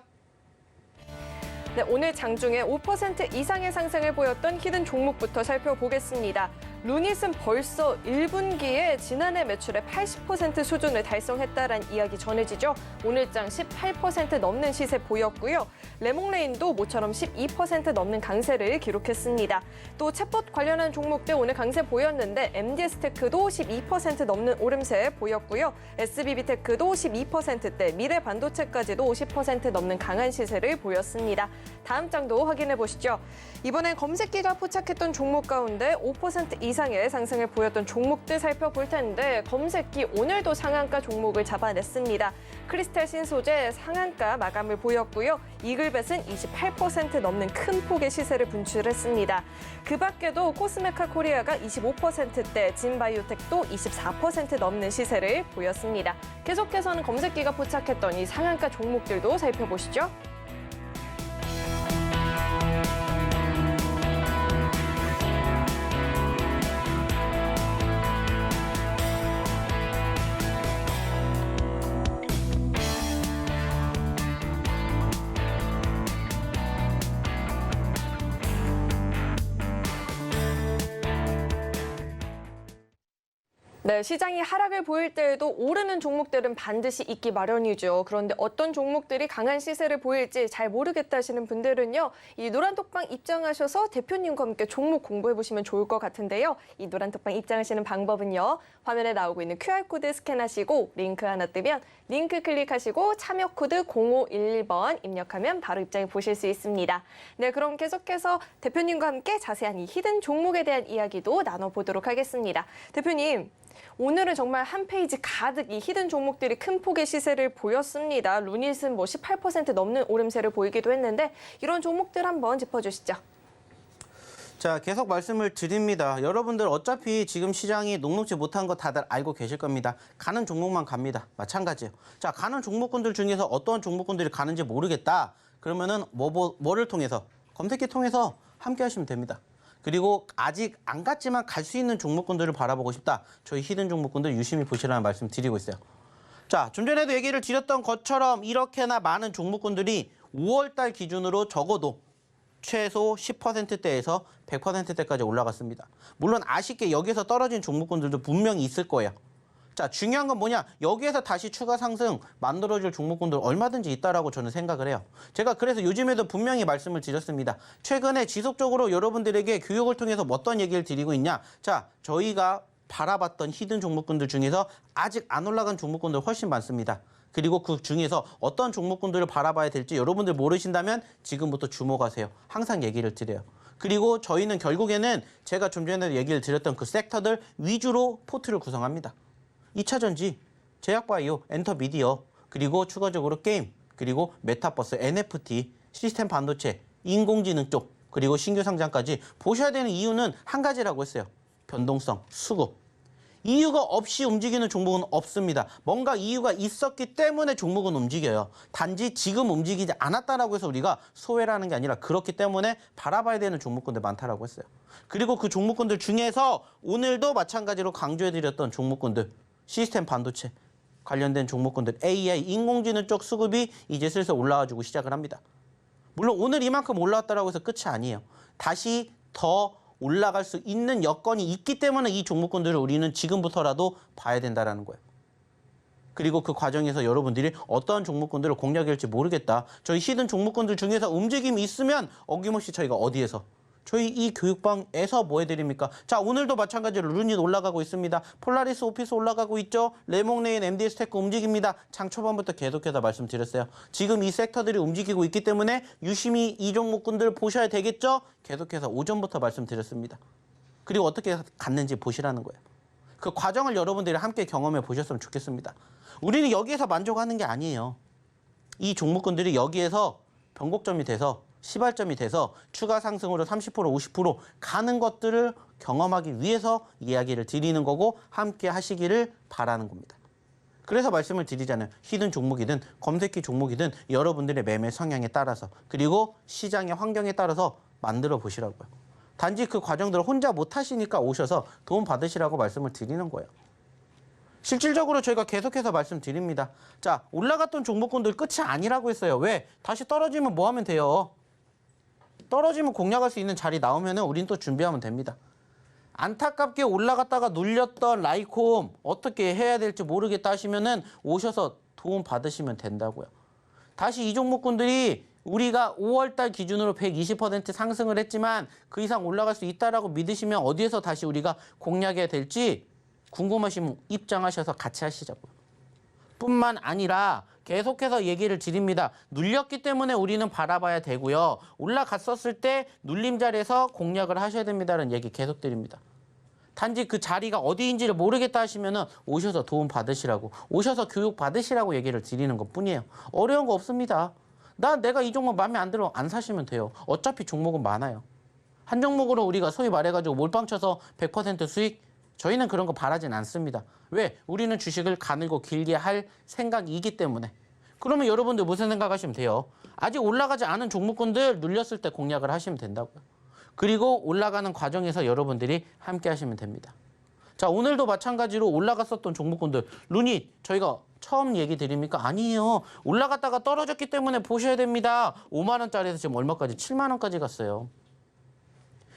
네, 오늘 장중에 5% 이상의 상승을 보였던 히든 종목부터 살펴보겠습니다. 루닛은 벌써 1분기에 지난해 매출의 80% 수준을 달성했다라는 이야기 전해지죠. 오늘장 18% 넘는 시세 보였고요. 레몽레인도 모처럼 12% 넘는 강세를 기록했습니다. 또 챗봇 관련한 종목들 오늘 강세 보였는데 MDS테크도 12% 넘는 오름세 보였고요. SBB테크도 12%대, 미래반도체까지도 50% 넘는 강한 시세를 보였습니다. 다음 장도 확인해 보시죠. 이번엔 검색기가 포착했던 종목 가운데 5% 이상의 상승을 보였던 종목들 살펴볼 텐데 검색기 오늘도 상한가 종목을 잡아냈습니다. 크리스탈 신소재 상한가 마감을 보였고요. 이글벳은 28% 넘는 큰 폭의 시세를 분출했습니다. 그 밖에도 코스메카 코리아가 25%대, 진바이오텍도 24% 넘는 시세를 보였습니다. 계속해서는 검색기가 포착했던 이 상한가 종목들도 살펴보시죠. 네, 시장이 하락을 보일 때에도 오르는 종목들은 반드시 있기 마련이죠. 그런데 어떤 종목들이 강한 시세를 보일지 잘 모르겠다 하시는 분들은요. 이 노란톡방 입장하셔서 대표님과 함께 종목 공부해보시면 좋을 것 같은데요. 이 노란톡방 입장하시는 방법은요. 화면에 나오고 있는 QR코드 스캔하시고 링크 하나 뜨면 링크 클릭하시고 참여 코드 0511번 입력하면 바로 입장해 보실 수 있습니다. 네, 그럼 계속해서 대표님과 함께 자세한 이 히든 종목에 대한 이야기도 나눠보도록 하겠습니다. 대표님. 오늘은 정말 한 페이지 가득 이 히든 종목들이 큰 폭의 시세를 보였습니다. 루닛은 18% 넘는 오름세를 보이기도 했는데 이런 종목들 한번 짚어주시죠. 자, 계속 말씀을 드립니다. 여러분들 어차피 지금 시장이 녹록지 못한 거 다들 알고 계실 겁니다. 가는 종목만 갑니다. 마찬가지예요. 자, 가는 종목군들 중에서 어떤 종목군들이 가는지 모르겠다. 그러면은 뭐를 통해서? 검색기 통해서 함께 하시면 됩니다. 그리고 아직 안 갔지만 갈 수 있는 종목군들을 바라보고 싶다. 저희 히든 종목군들 유심히 보시라는 말씀 드리고 있어요. 자, 좀 전에도 얘기를 드렸던 것처럼 이렇게나 많은 종목군들이 5월달 기준으로 적어도 최소 10%대에서 100%대까지 올라갔습니다. 물론 아쉽게 여기서 떨어진 종목군들도 분명히 있을 거예요. 자, 중요한 건 뭐냐? 여기에서 다시 추가 상승 만들어줄 종목군들 얼마든지 있다라고 저는 생각을 해요. 제가 그래서 요즘에도 분명히 말씀을 드렸습니다. 최근에 지속적으로 여러분들에게 교육을 통해서 어떤 얘기를 드리고 있냐? 자, 저희가 바라봤던 히든 종목군들 중에서 아직 안 올라간 종목군들 훨씬 많습니다. 그리고 그 중에서 어떤 종목군들을 바라봐야 될지 여러분들 모르신다면 지금부터 주목하세요. 항상 얘기를 드려요. 그리고 저희는 결국에는 제가 좀 전에 얘기를 드렸던 그 섹터들 위주로 포트를 구성합니다. 2차전지, 제약바이오, 엔터미디어, 그리고 추가적으로 게임, 그리고 메타버스, NFT, 시스템 반도체, 인공지능 쪽, 그리고 신규 상장까지 보셔야 되는 이유는 한 가지라고 했어요. 변동성, 수급. 이유가 없이 움직이는 종목은 없습니다. 뭔가 이유가 있었기 때문에 종목은 움직여요. 단지 지금 움직이지 않았다라고 해서 우리가 소외라는 게 아니라 그렇기 때문에 바라봐야 되는 종목군들 많다라고 했어요. 그리고 그 종목군들 중에서 오늘도 마찬가지로 강조해드렸던 종목군들, 시스템 반도체 관련된 종목군들, AI, 인공지능 쪽 수급이 이제 슬슬 올라와주고 시작을 합니다. 물론 오늘 이만큼 올라왔다고 해서 끝이 아니에요. 다시 더 올라갈 수 있는 여건이 있기 때문에 이 종목군들을 우리는 지금부터라도 봐야 된다는 거예요. 그리고 그 과정에서 여러분들이 어떤 종목군들을 공략할지 모르겠다. 저희 히든 종목군들 중에서 움직임이 있으면 어김없이 저희가 어디에서? 저희 이 교육방에서 뭐 해드립니까? 자, 오늘도 마찬가지로 루닛 올라가고 있습니다. 폴라리스 오피스 올라가고 있죠. 레몽레인, MDS테크 움직입니다. 장 초반부터 계속해서 말씀드렸어요. 지금 이 섹터들이 움직이고 있기 때문에 유심히 이 종목군들 보셔야 되겠죠? 계속해서 오전부터 말씀드렸습니다. 그리고 어떻게 갔는지 보시라는 거예요. 그 과정을 여러분들이 함께 경험해 보셨으면 좋겠습니다. 우리는 여기에서 만족하는 게 아니에요. 이 종목군들이 여기에서 변곡점이 돼서 시발점이 돼서 추가 상승으로 30%, 50% 가는 것들을 경험하기 위해서 이야기를 드리는 거고 함께 하시기를 바라는 겁니다. 그래서 말씀을 드리잖아요. 히든 종목이든 검색기 종목이든 여러분들의 매매 성향에 따라서 그리고 시장의 환경에 따라서 만들어 보시라고요. 단지 그 과정들을 혼자 못 하시니까 오셔서 도움 받으시라고 말씀을 드리는 거예요. 실질적으로 저희가 계속해서 말씀드립니다. 자, 올라갔던 종목군들 끝이 아니라고 했어요. 왜? 다시 떨어지면 뭐 하면 돼요? 떨어지면 공략할 수 있는 자리 나오면은 우린 또 준비하면 됩니다. 안타깝게 올라갔다가 눌렸던 라이콤 어떻게 해야 될지 모르겠다 하시면은 오셔서 도움 받으시면 된다고요. 다시 이 종목군들이 우리가 5월달 기준으로 120% 상승을 했지만 그 이상 올라갈 수 있다라고 믿으시면 어디에서 다시 우리가 공략해야 될지 궁금하시면 입장하셔서 같이 하시자고요. 뿐만 아니라 계속해서 얘기를 드립니다. 눌렸기 때문에 우리는 바라봐야 되고요. 올라갔었을 때 눌림 자리에서 공략을 하셔야 됩니다라는 얘기 계속 드립니다. 단지 그 자리가 어디인지를 모르겠다 하시면은 오셔서 도움 받으시라고, 오셔서 교육 받으시라고 얘기를 드리는 것뿐이에요. 어려운 거 없습니다. 내가 이 종목 마음에 안 들어 안 사시면 돼요. 어차피 종목은 많아요. 한 종목으로 우리가 소위 말해가지고 몰빵 쳐서 100% 수익? 저희는 그런 거 바라진 않습니다. 왜? 우리는 주식을 가늘고 길게 할 생각이기 때문에. 그러면 여러분들 무슨 생각하시면 돼요? 아직 올라가지 않은 종목군들 눌렸을 때 공략을 하시면 된다고요. 그리고 올라가는 과정에서 여러분들이 함께 하시면 됩니다. 자, 오늘도 마찬가지로 올라갔었던 종목군들, 루닛 저희가 처음 얘기 드립니까? 아니에요. 올라갔다가 떨어졌기 때문에 보셔야 됩니다. 5만 원짜리에서 지금 얼마까지? 7만 원까지 갔어요.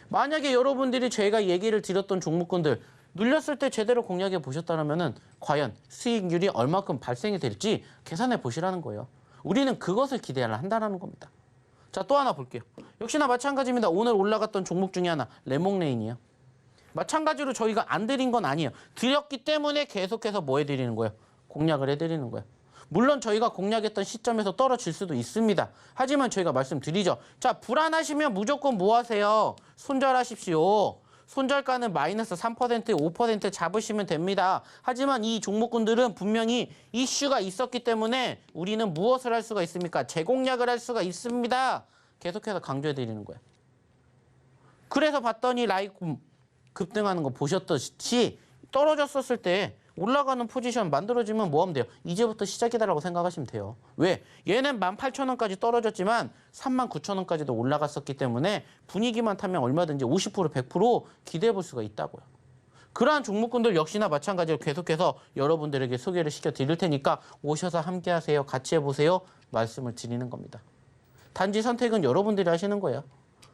만약에 여러분들이 제가 얘기를 드렸던 종목군들 눌렸을 때 제대로 공략해 보셨다면은 과연 수익률이 얼마큼 발생이 될지 계산해 보시라는 거예요. 우리는 그것을 기대를 한다는 겁니다. 자, 또 하나 볼게요. 역시나 마찬가지입니다. 오늘 올라갔던 종목 중에 하나, 레몽레인이에요. 마찬가지로 저희가 안 드린 건 아니에요. 드렸기 때문에 계속해서 뭐 해드리는 거예요? 공략을 해드리는 거예요. 물론 저희가 공략했던 시점에서 떨어질 수도 있습니다. 하지만 저희가 말씀드리죠. 자, 불안하시면 무조건 뭐 하세요? 손절하십시오. 손절가는 마이너스 3%, 5% 잡으시면 됩니다. 하지만 이 종목군들은 분명히 이슈가 있었기 때문에 우리는 무엇을 할 수가 있습니까? 재공략을 할 수가 있습니다. 계속해서 강조해드리는 거예요. 그래서 봤더니 라이콤 급등하는 거 보셨듯이 떨어졌었을 때 올라가는 포지션 만들어지면 뭐 하면 돼요? 이제부터 시작이다라고 생각하시면 돼요. 왜? 얘는 18,000원까지 떨어졌지만 39,000원까지도 올라갔었기 때문에 분위기만 타면 얼마든지 50%, 100% 기대해 볼 수가 있다고요. 그러한 종목군들 역시나 마찬가지로 계속해서 여러분들에게 소개를 시켜드릴 테니까 오셔서 함께 하세요. 같이 해보세요. 말씀을 드리는 겁니다. 단지 선택은 여러분들이 하시는 거예요.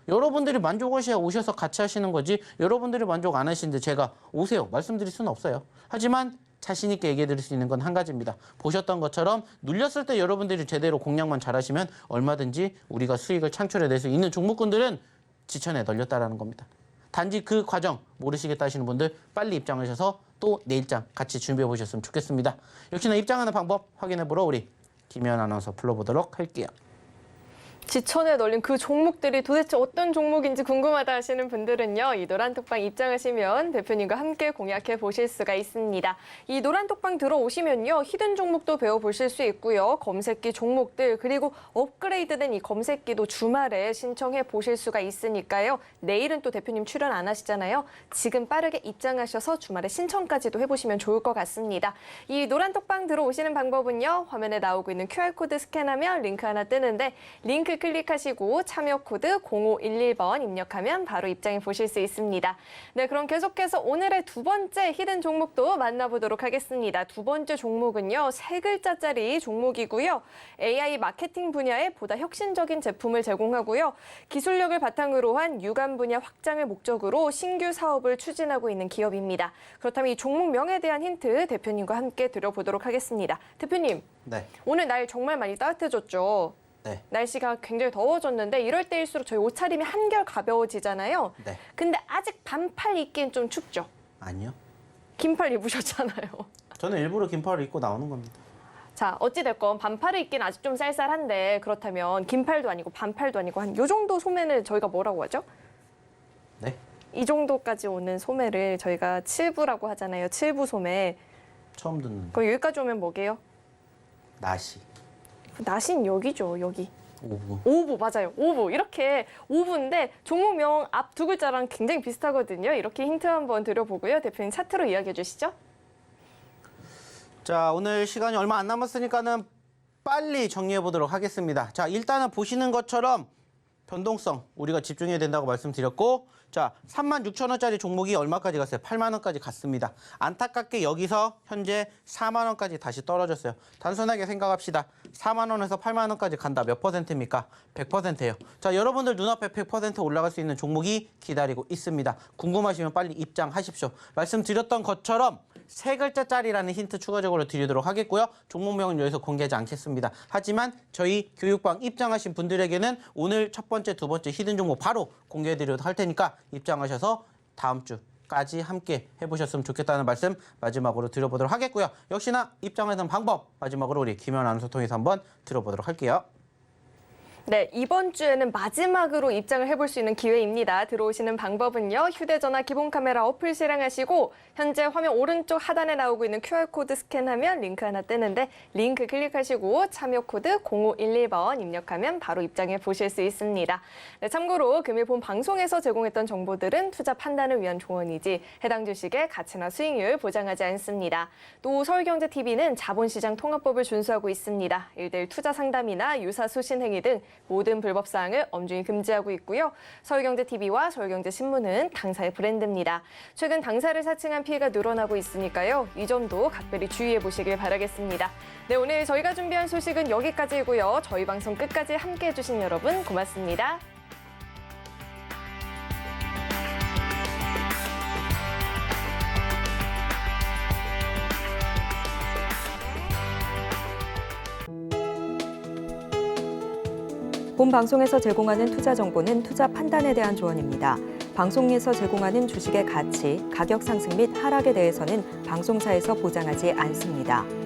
여러분들이 만족하셔야 오셔서 같이 하시는 거지 여러분들이 만족 안 하시는데 제가 오세요 말씀드릴 수는 없어요. 하지만 자신 있게 얘기해 드릴 수 있는 건 한 가지입니다. 보셨던 것처럼 눌렸을 때 여러분들이 제대로 공략만 잘하시면 얼마든지 우리가 수익을 창출해낼 수 있는 종목군들은 지천에 널렸다라는 겁니다. 단지 그 과정 모르시겠다 하시는 분들 빨리 입장하셔서 또 내일장 같이 준비해 보셨으면 좋겠습니다. 역시나 입장하는 방법 확인해 보러 우리 김혜연 아나운서 불러보도록 할게요. 지천에 널린 그 종목들이 도대체 어떤 종목인지 궁금하다 하시는 분들은요. 이 노란톡방 입장하시면 대표님과 함께 공략해 보실 수가 있습니다. 이 노란톡방 들어오시면요. 히든 종목도 배워보실 수 있고요. 검색기 종목들 그리고 업그레이드된 이 검색기도 주말에 신청해 보실 수가 있으니까요. 내일은 또 대표님 출연 안 하시잖아요. 지금 빠르게 입장하셔서 주말에 신청까지도 해보시면 좋을 것 같습니다. 이 노란톡방 들어오시는 방법은요. 화면에 나오고 있는 QR코드 스캔하면 링크 하나 뜨는데 링크 클릭하시고 참여 코드 0511번 입력하면 바로 입장해 보실 수 있습니다. 네, 그럼 계속해서 오늘의 두 번째 히든 종목도 만나보도록 하겠습니다. 두 번째 종목은요. 세 글자짜리 종목이고요. AI 마케팅 분야에 보다 혁신적인 제품을 제공하고요. 기술력을 바탕으로 한 유관 분야 확장을 목적으로 신규 사업을 추진하고 있는 기업입니다. 그렇다면 이 종목명에 대한 힌트 대표님과 함께 드려보도록 하겠습니다. 대표님, 네. 오늘 날 정말 많이 따뜻해졌죠? 네. 날씨가 굉장히 더워졌는데 이럴 때일수록 저희 옷차림이 한결 가벼워지잖아요. 네. 근데 아직 반팔 입기엔 좀 춥죠? 아니요. 긴팔 입으셨잖아요. 저는 일부러 긴팔을 입고 나오는 겁니다. 자, 어찌됐건 반팔을 입기는 아직 좀 쌀쌀한데 그렇다면 긴팔도 아니고 반팔도 아니고 한 요 정도 소매는 저희가 뭐라고 하죠? 네. 이 정도까지 오는 소매를 저희가 7부라고 하잖아요. 7부 소매. 처음 듣는 그럼 여기까지 오면 뭐게요? 나시. 나신 여기죠, 여기. 오브. 오브 맞아요. 오브 이렇게 오브인데 종목명 앞 두 글자랑 굉장히 비슷하거든요. 이렇게 힌트 한번 드려보고요. 대표님 차트로 이야기해 주시죠. 자, 오늘 시간이 얼마 안 남았으니까는 빨리 정리해 보도록 하겠습니다. 자, 일단은 보시는 것처럼 변동성 우리가 집중해야 된다고 말씀드렸고, 자 36,000원짜리 종목이 얼마까지 갔어요? 8만 원까지 갔습니다. 안타깝게 여기서 현재 4만 원까지 다시 떨어졌어요. 단순하게 생각합시다. 4만 원에서 8만 원까지 간다. 몇 퍼센트입니까? 100%예요. 자, 여러분들 눈앞에 100% 올라갈 수 있는 종목이 기다리고 있습니다. 궁금하시면 빨리 입장하십시오. 말씀드렸던 것처럼 세 글자짜리라는 힌트 추가적으로 드리도록 하겠고요. 종목명은 여기서 공개하지 않겠습니다. 하지만 저희 교육방 입장하신 분들에게는 오늘 첫 번째, 두 번째 히든 종목 바로 공개해드리도록 할 테니까 입장하셔서 다음 주까지 함께 해보셨으면 좋겠다는 말씀 마지막으로 드려보도록 하겠고요. 역시나 입장하는 방법 마지막으로 우리 김현 아나운서 통해서 한번 들어보도록 할게요. 네, 이번 주에는 마지막으로 입장을 해볼 수 있는 기회입니다. 들어오시는 방법은요. 휴대전화 기본 카메라 어플 실행하시고 현재 화면 오른쪽 하단에 나오고 있는 QR코드 스캔하면 링크 하나 뜨는데 링크 클릭하시고 참여 코드 0511번 입력하면 바로 입장해 보실 수 있습니다. 네, 참고로 금일 본 방송에서 제공했던 정보들은 투자 판단을 위한 조언이지 해당 주식의 가치나 수익률 보장하지 않습니다. 또 서울경제TV는 자본시장 통합법을 준수하고 있습니다. 1:1 투자 상담이나 유사 수신 행위 등 모든 불법 사항을 엄중히 금지하고 있고요. 서울경제TV와 서울경제신문은 당사의 브랜드입니다. 최근 당사를 사칭한 피해가 늘어나고 있으니까요. 이 점도 각별히 주의해 보시길 바라겠습니다. 네, 오늘 저희가 준비한 소식은 여기까지이고요. 저희 방송 끝까지 함께해 주신 여러분 고맙습니다. 본 방송에서 제공하는 투자 정보는 투자 판단에 대한 조언입니다. 방송에서 제공하는 주식의 가치, 가격 상승 및 하락에 대해서는 방송사에서 보장하지 않습니다.